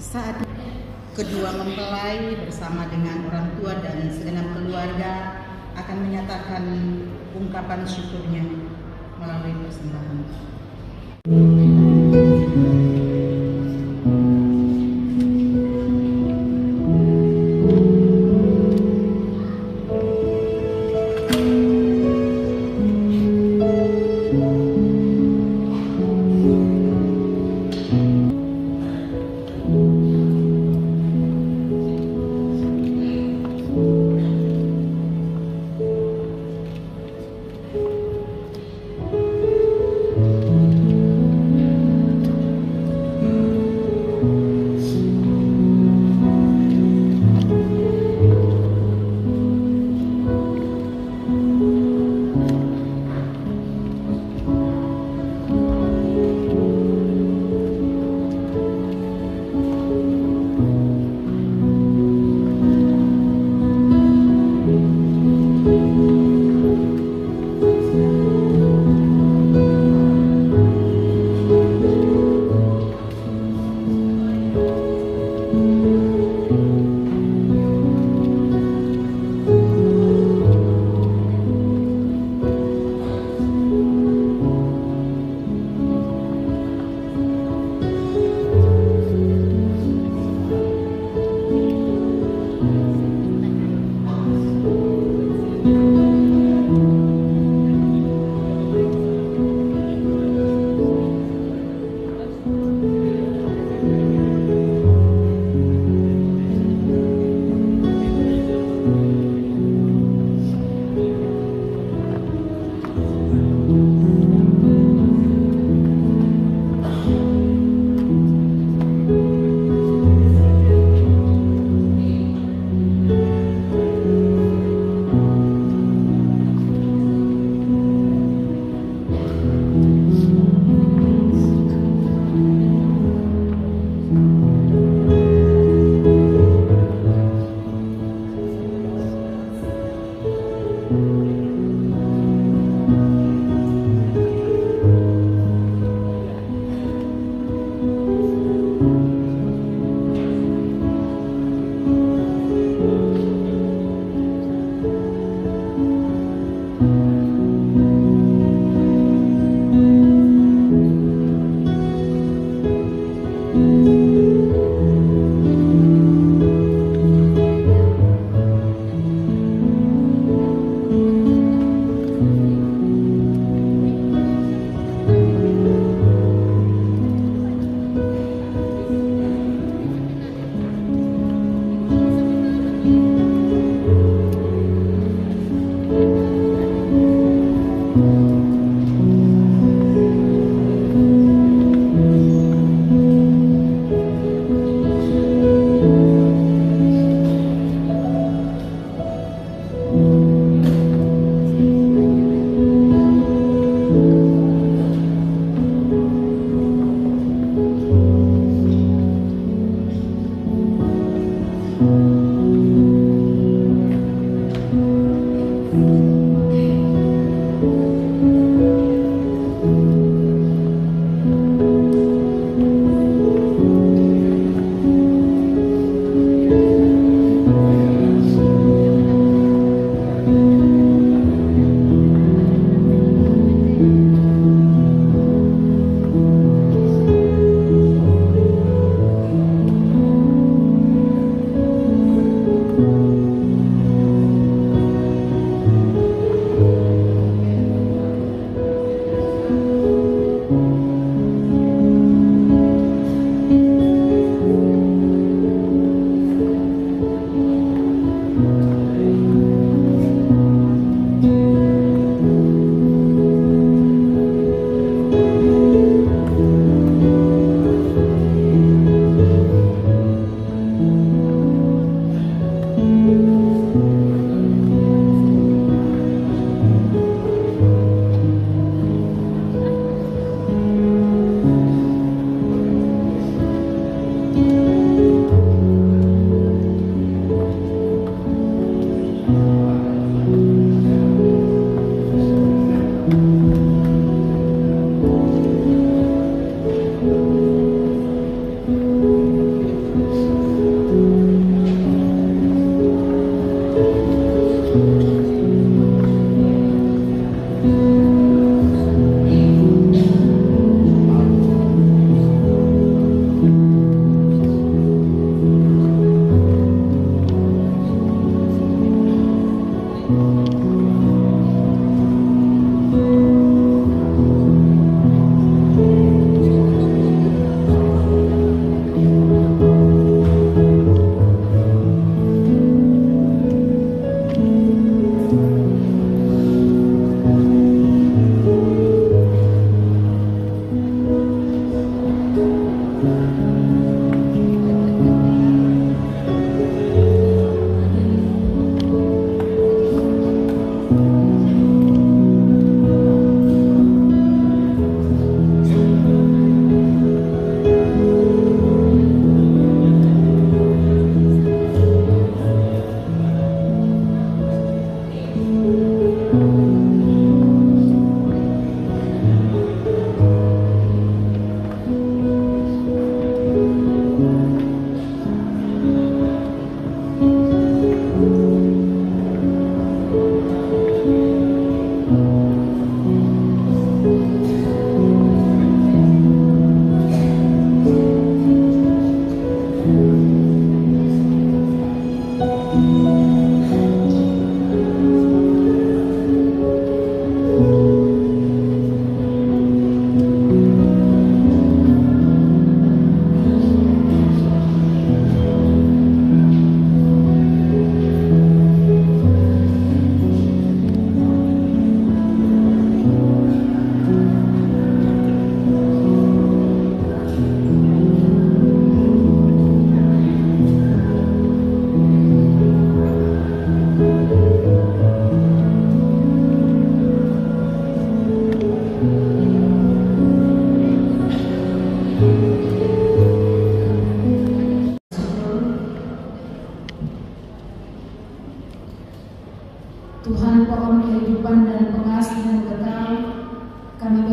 A: Saat kedua mempelai bersama dengan orang tua dan segenap keluarga akan menyatakan ungkapan syukurnya melalui persembahan.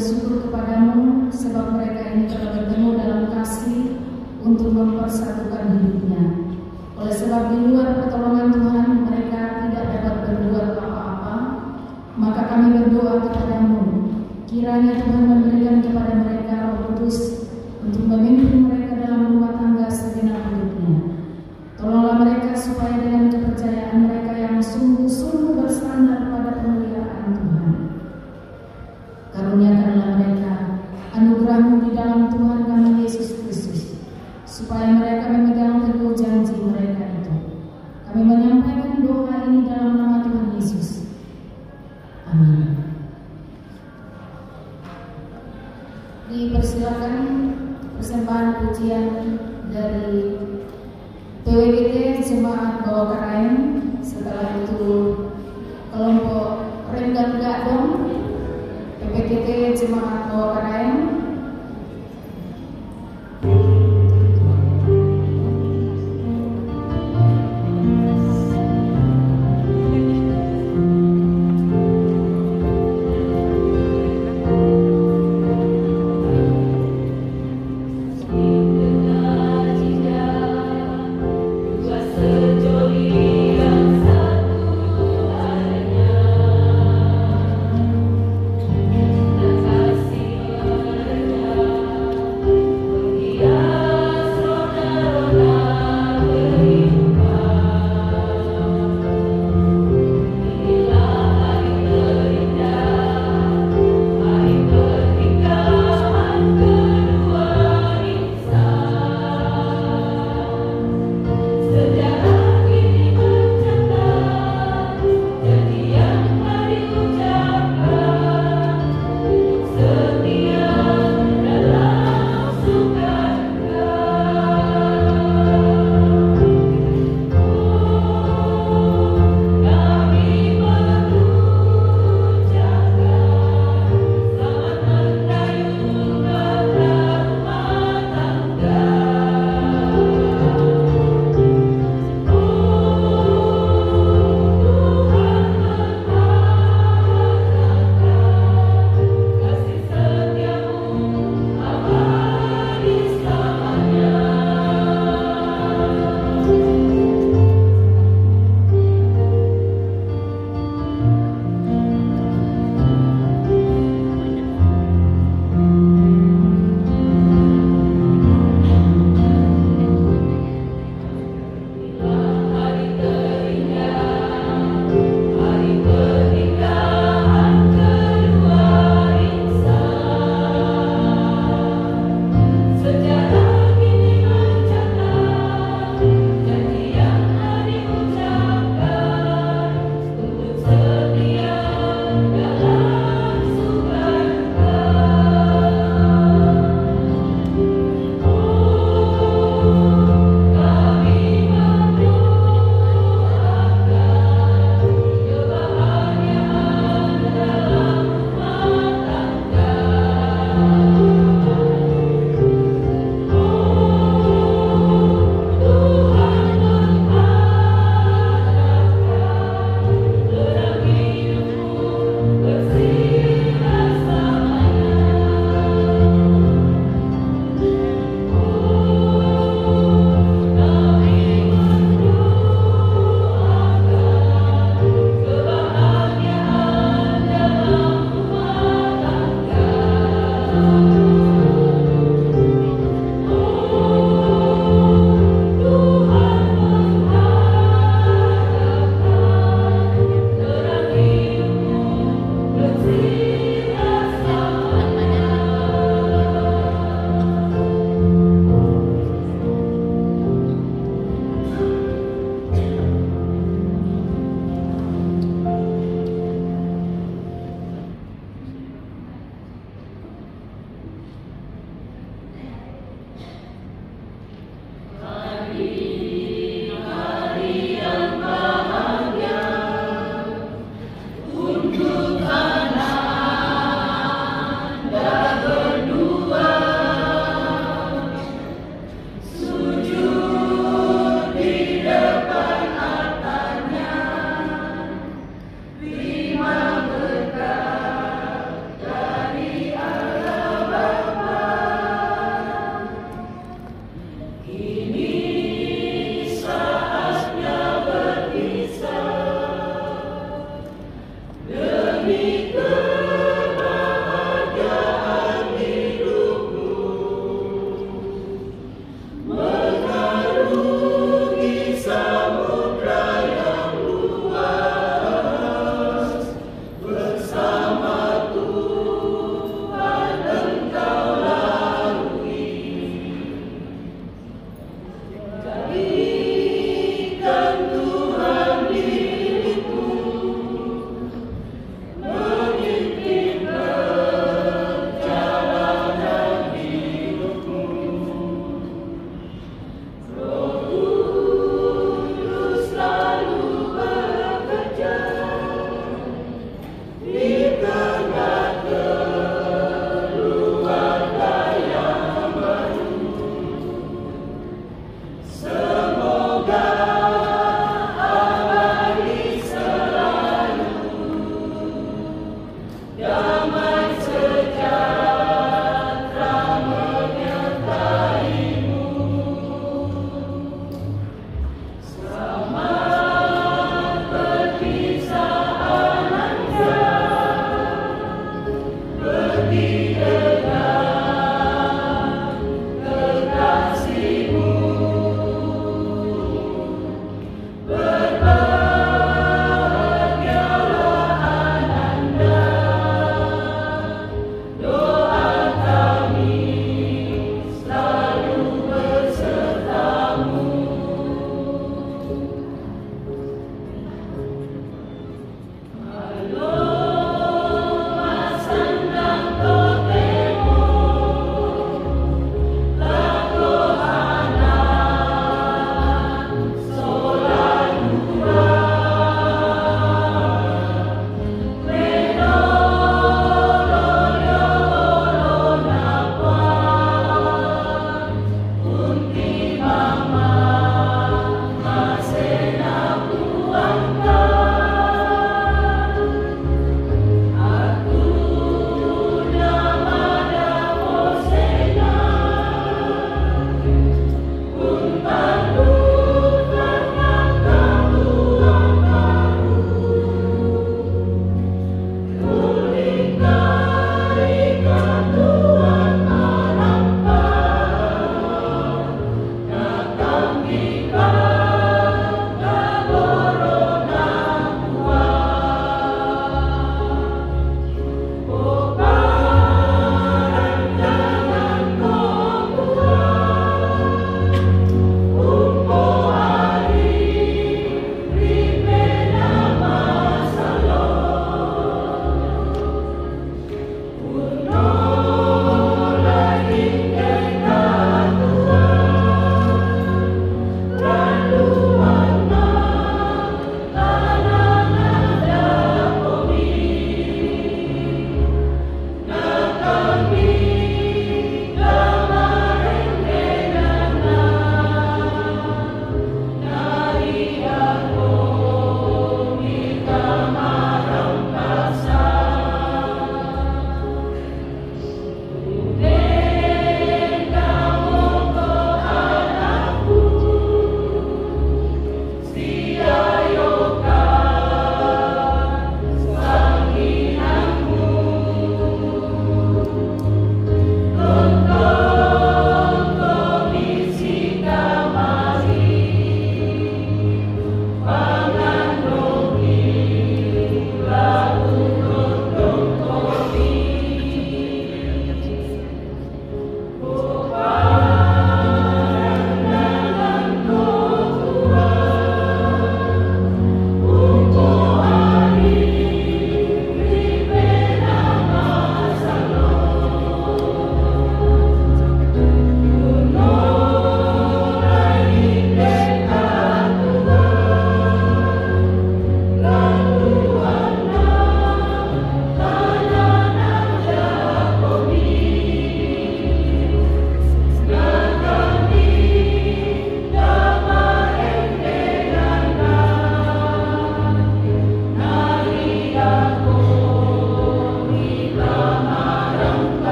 C: bersyukur kepadamu sebab mereka ini telah bertemu dalam kasih untuk mempersatukan hidupnya. Oleh sebab di luar pertolongan Tuhan mereka tidak dapat berbuat apa-apa, maka kami berdoa kepadamu, kiranya Tuhan memberikan kepada mereka Roh Kudus untuk memimpin mereka dalam rumah tangga segenap hidupnya. Tolonglah mereka supaya dengan kepercayaan mereka yang sungguh-sungguh bersandar pada pemeliharaan Tuhan. Karuniakanlah mereka anugerah-Mu di dalam Tuhan kami Yesus Kristus, supaya mereka memegang teguh janji mereka itu. Kami menyampaikan doa ini dalam nama Tuhan Yesus. Amin. Dipersilakan persembahan pujian dari PWGT Jemaat Bawah Karaeng, setelah itu kelompok Renggang Gadong, PPGT Jemaat Bawah Karaeng,
G: Kasih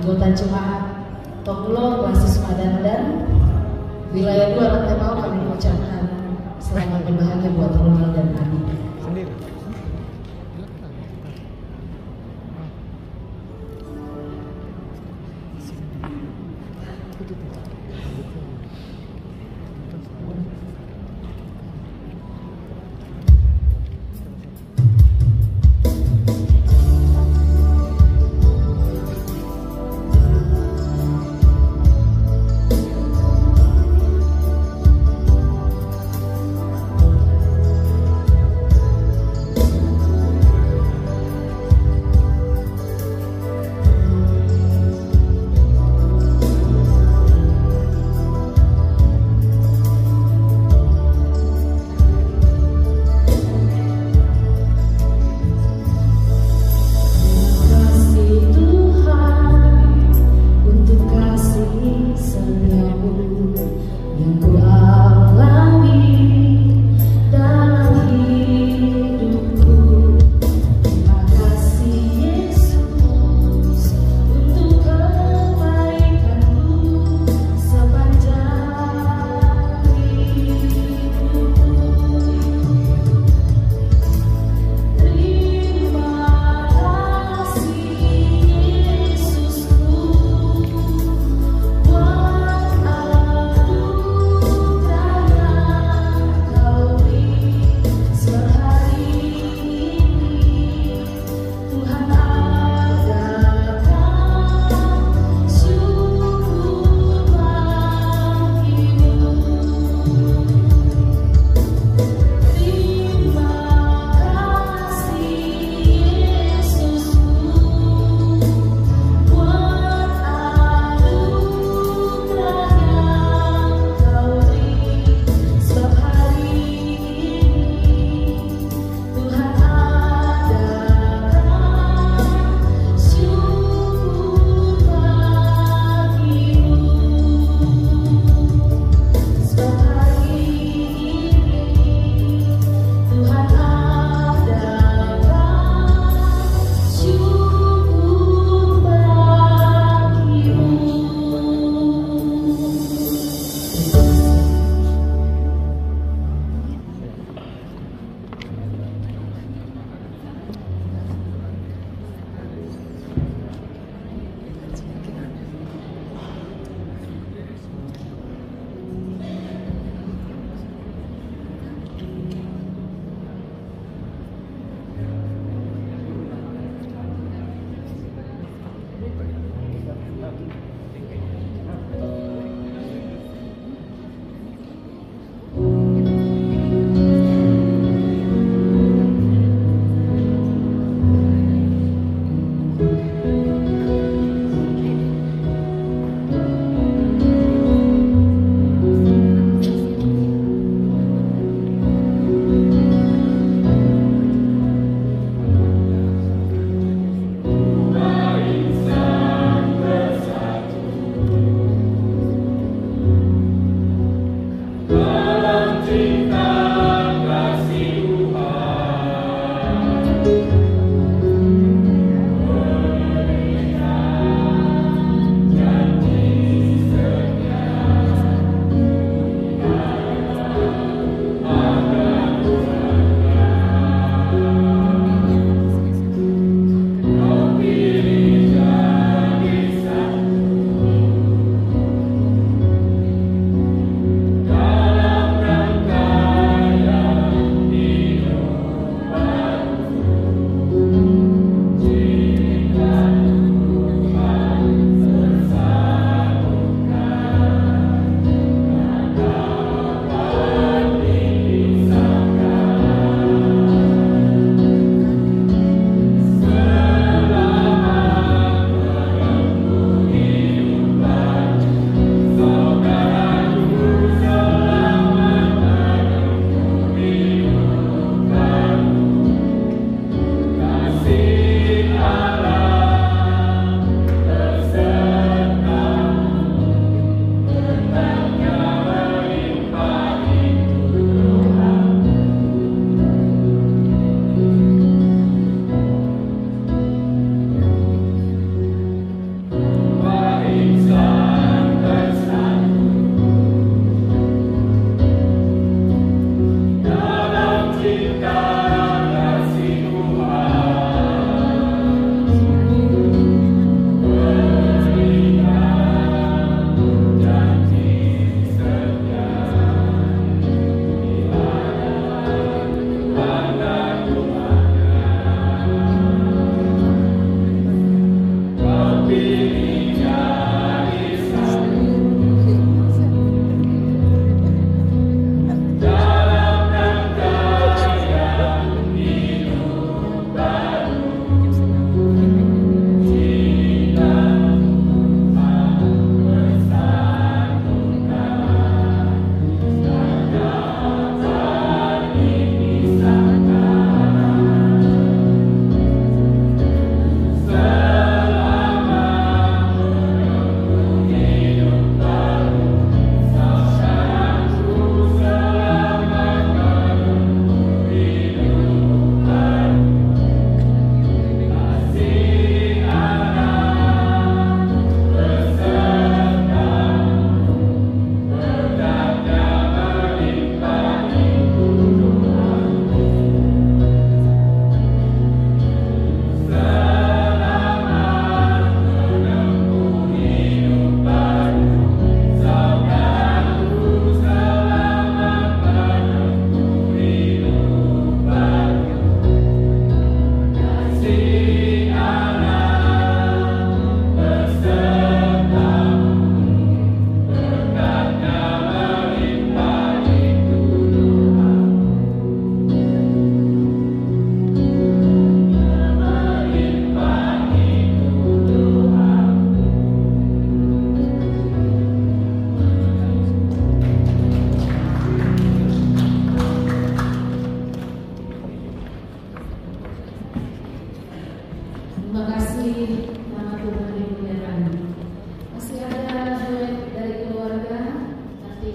C: anggota jemaat Toklo, Basis Madan dan wilayah 2 Rantai Mau kami mengucapkan selamat berbahagia buat Ronald dan Adi.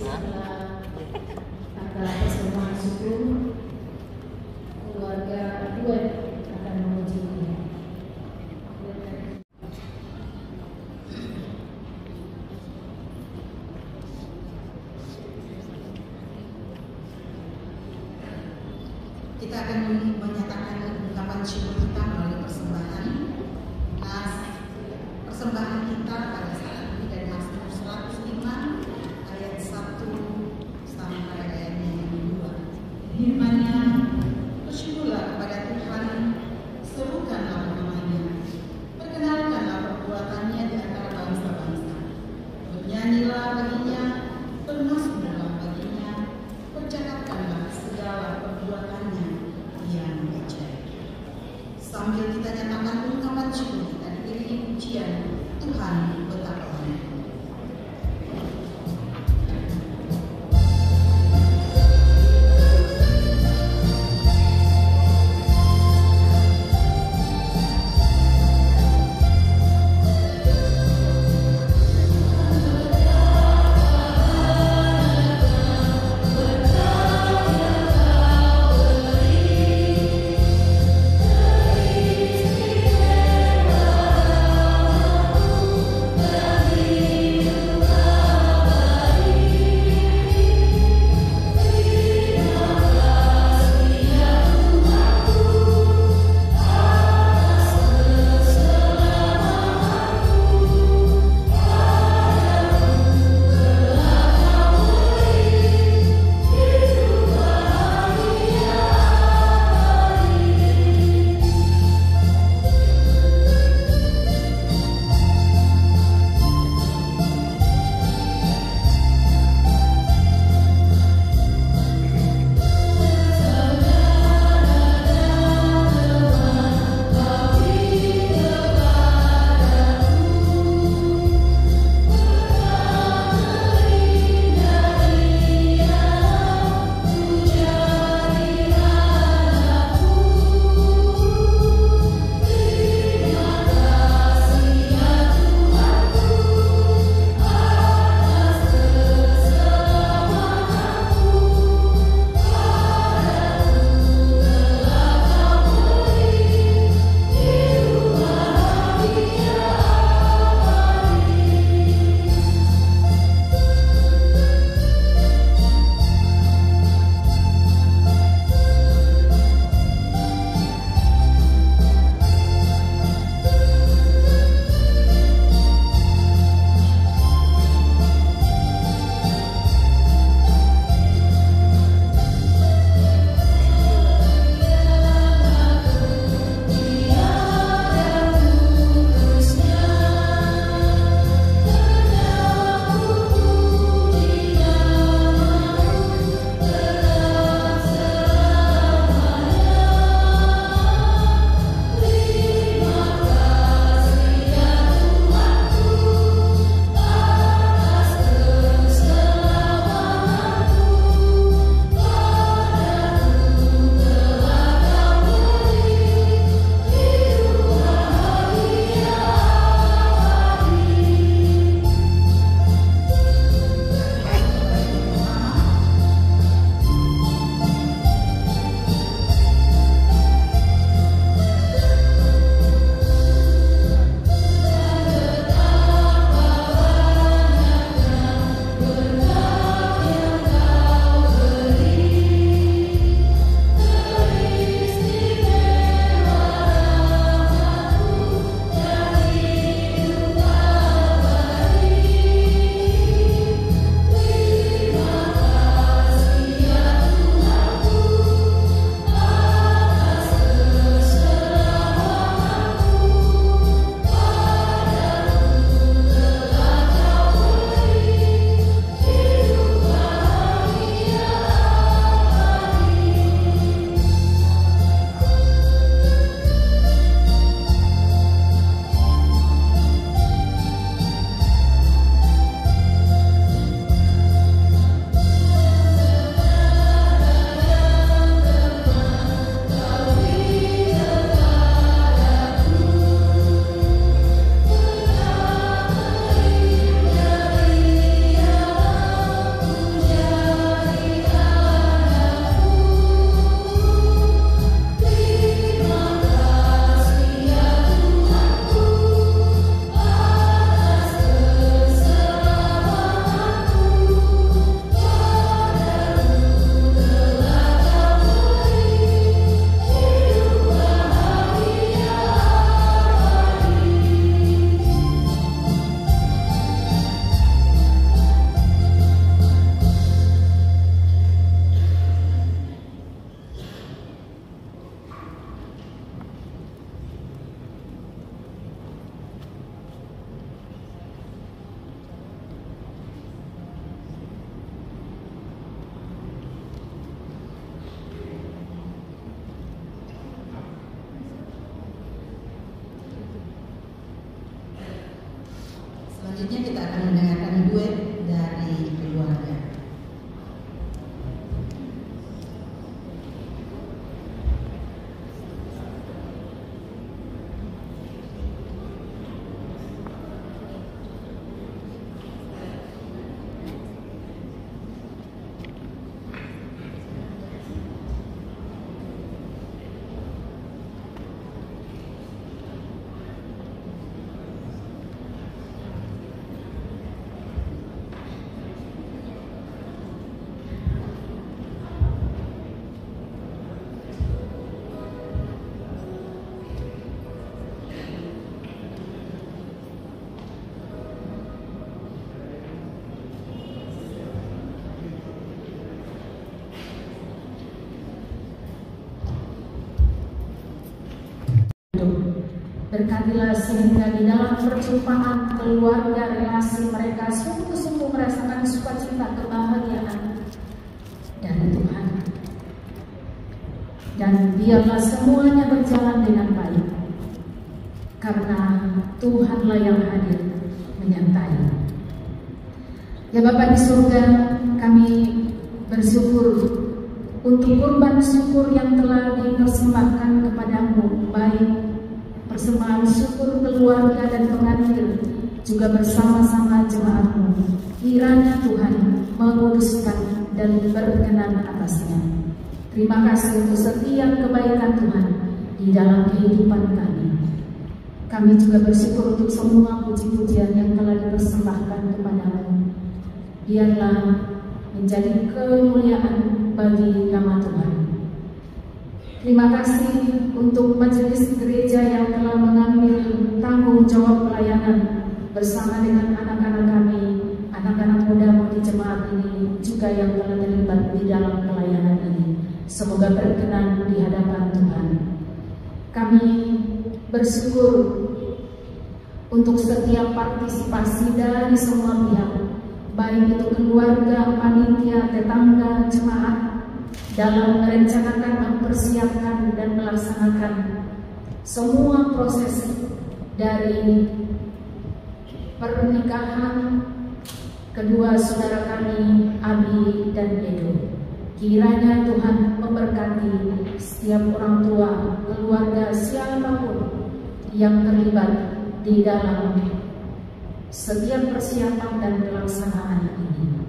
C: setelah acara persembahan syukur, keluarga duet akan memujinya.
A: Kita akan menyatakan ungkapan syukur kita melalui persembahan. Nah, persembahan kita pada saat ini dari Mazmur 105 ayat 1 sampai ayatnya yang 2. Firman-Nya, bersyukurlah kepada Tuhan, serukanlah namanya, perkenalkanlah perbuatannya di antara bangsa-bangsa, bernyanyilah baginya, bermasmurlah baginya, percakapkanlah segala perbuatannya yang ajaib. duet dari keluarga.
C: Berkatilah sehingga di dalam perjumpaan keluarga relasi mereka sungguh-sungguh merasakan sukacita kebahagiaan dari Tuhan. Dan biarlah semuanya berjalan dengan baik, karena Tuhanlah yang hadir menyertai. Ya Bapa di surga, kami bersyukur untuk kurban syukur yang telah dipersembahkan kepadamu, baik persembahan syukur keluarga dan pengantin, juga bersama-sama jemaatmu. Kiranya Tuhan menguduskan dan berkenan atasnya. Terima kasih untuk setiap kebaikan Tuhan di dalam kehidupan kami. Kami juga bersyukur untuk semua puji-pujian yang telah dipersembahkan kepadamu. Biarlah menjadi kemuliaan bagi nama Tuhan. Terima kasih untuk majelis gereja yang telah mengambil tanggung jawab pelayanan bersama dengan anak-anak kami, anak-anak muda di jemaat ini, juga yang telah terlibat di dalam pelayanan ini. Semoga berkenan di hadapan Tuhan. Kami bersyukur untuk setiap partisipasi dari semua pihak, baik itu keluarga, panitia, tetangga, jemaat, dalam merencanakan, mempersiapkan, dan melaksanakan semua proses dari pernikahan kedua saudara kami, Abi dan Edo. Kiranya Tuhan memberkati setiap orang tua, keluarga, siapapun yang terlibat di dalam setiap persiapan dan pelaksanaan ini.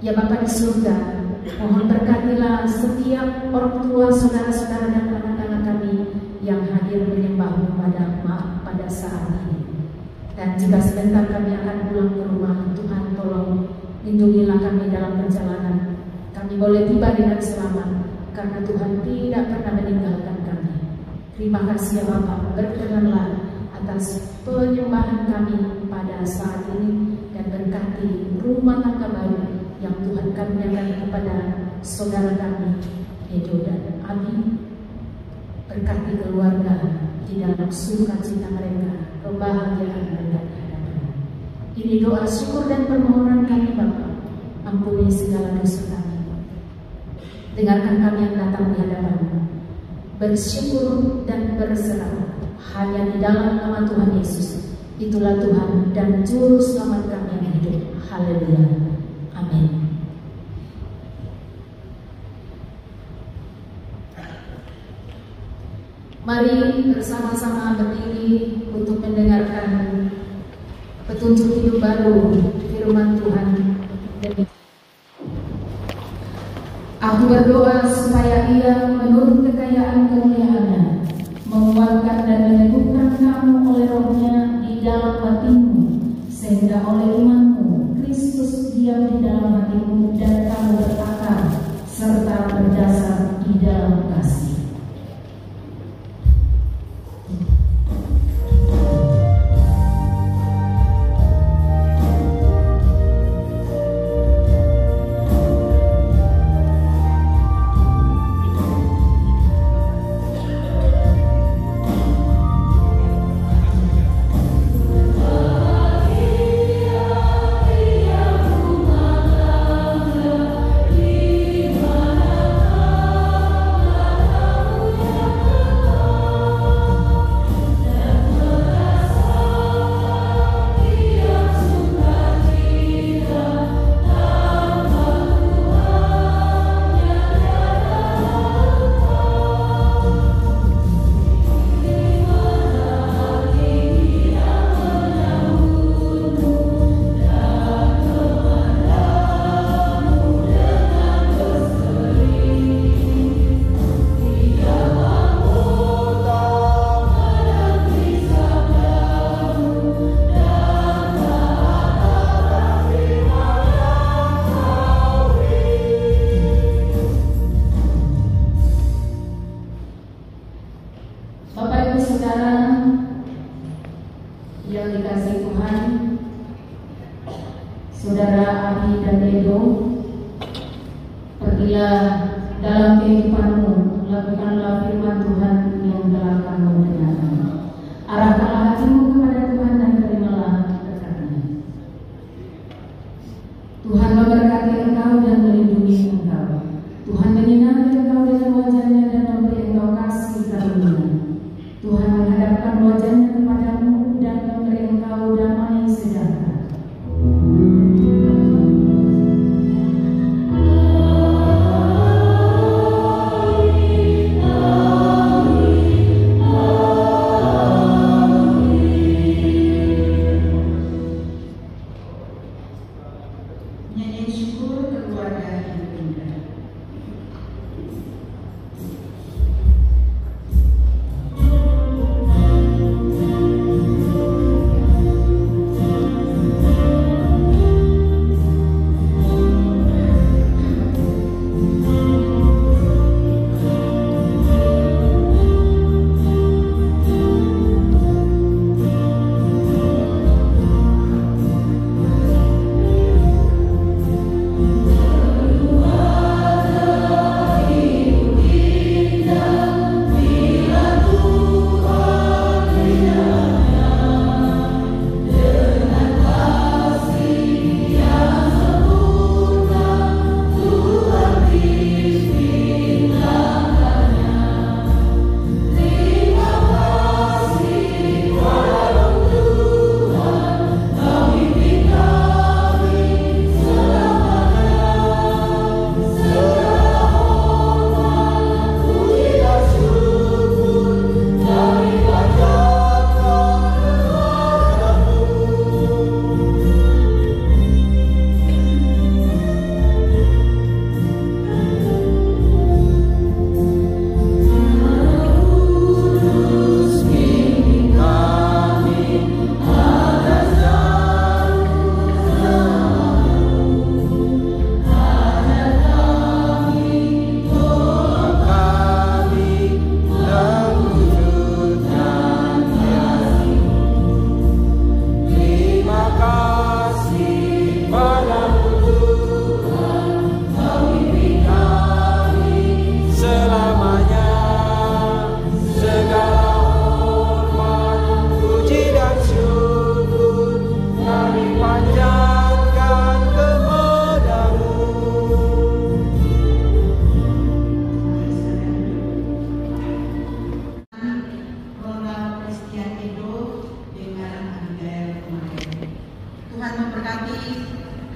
C: Ya Bapa di surga, mohon berkatilah setiap orang tua, saudara-saudara dan anak-anak kami yang hadir menyembahmu pada saat ini. Dan jika sebentar kami akan pulang ke rumah, Tuhan tolong lindungilah kami dalam perjalanan. Kami boleh tiba dengan selamat, karena Tuhan tidak pernah meninggalkan kami. Terima kasih ya Bapa, berkenanlah atas penyembahan kami pada saat ini, dan berkati rumah tangga baru yang Tuhan karuniakan kepada saudara kami Edo dan Abi. Berkati keluarga di dalam sukacita mereka, kebahagiaan mereka. Ini doa syukur dan permohonan kami Bapa. Ampuni segala dosa kami. Dengarkan kami yang datang di hadapan-Mu. Bersyukur dan berserah hanya di dalam nama Tuhan Yesus. Itulah Tuhan dan Juru Selamat kami yang hidup. Haleluya. Amin. Mari bersama-sama berdiri untuk mendengarkan petunjuk hidup baru firman Tuhan. Aku berdoa supaya Ia menurut kekayaan kemuliaan-Nya menguatkan dan meneguhkan kamu oleh Roh-Nya di dalam hatimu, sehingga oleh imanmu Kristus diam di dalam hatimu dan kamu berakar serta berdasar di dalam kasih.
G: Bahagia
C: Saudara Abi dan Edo, pergilah dalam kehidupanmu, lakukanlah firman Tuhan yang telah kamu dengarkan. Arahkanlah hatimu kepada Tuhan dan terimalah berkat-Nya. Tuhan memberkati engkau dan melindungi engkau. Tuhan menyinari engkau dengan wajah-Nya dan memberi engkau kasih karunia. Tuhan menghadapkan wajah-Nya kepadamu dan memberi engkau damai sejahtera.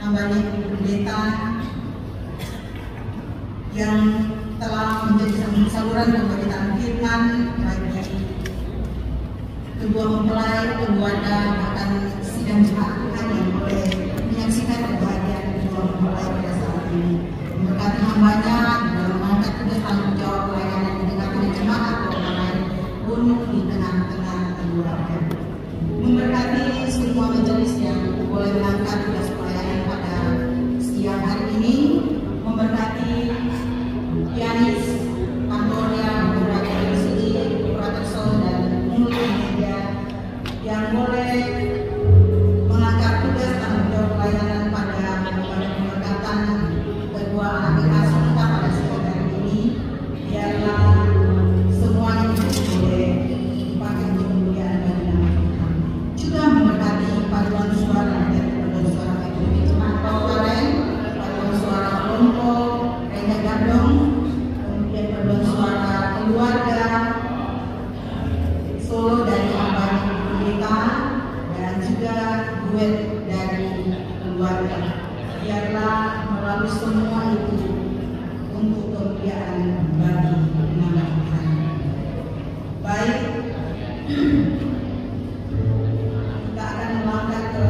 A: hambanya Ibu Pendeta yang telah menjadi saluran pemberitaan firman bagi kedua mempelai, keluarga, bahkan sidang jemaat Tuhan yang boleh menyaksikan kebahagiaan kedua mempelai pada saat ini. Memberkati hambanya dalam mengangkat tugas tanggung jawab pelayanan di tengah-tengah jemaat online pun di tengah-tengah keluarga. Memberkati semua majelis yang boleh mengangkat tugas pelayanan pada siang hari ini. Memberkati pianis, Antonia, beberapa dari sini, operator sound dan multimedia yang boleh mengangkat tugas tanggung jawab pelayanan pada pemberkatan kedua anak asuh kita pada siang hari ini. Biarlah semuanya boleh dipakai untuk kemuliaan bagi nama Tuhan. Juga memberkati paduan suara dari paduan suara Metro Jemaat Karen, paduan suara kelompok Renda Gandong, kemudian paduan suara keluarga Solo dari Abang Pendeta, dan juga duet dari keluarga. Biarlah melalui semua itu untuk kemuliaan bagi nama Tuhan. Baik, kita akan melangkah ke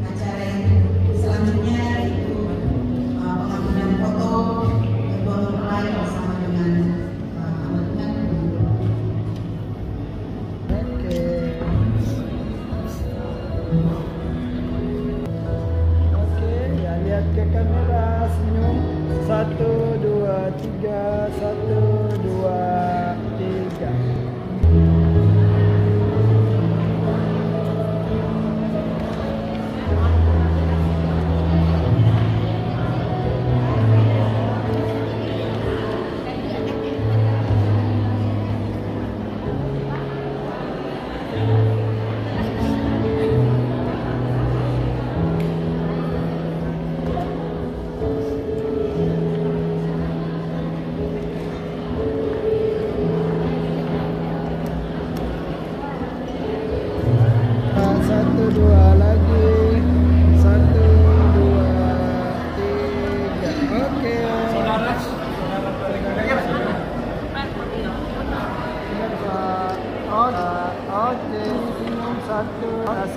A: acara yang selanjutnya, yaitu pengambilan foto kedua mempelai bersama dengan amat Tuhan.
G: Oke, ya lihat ke kamera, senyum. 1, 2, 3, 1, 2, 3.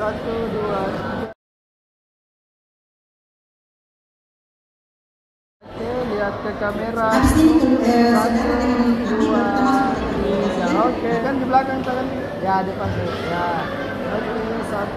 G: 1, 2, 3. Oke, lihat ke kamera.
A: Habis ini saudara
G: 1,
A: dengan kami
G: 2,
A: termasuk
G: 3. Oke, kan di belakang tangan. Ya, depan tuh. Ya. Oke, 1.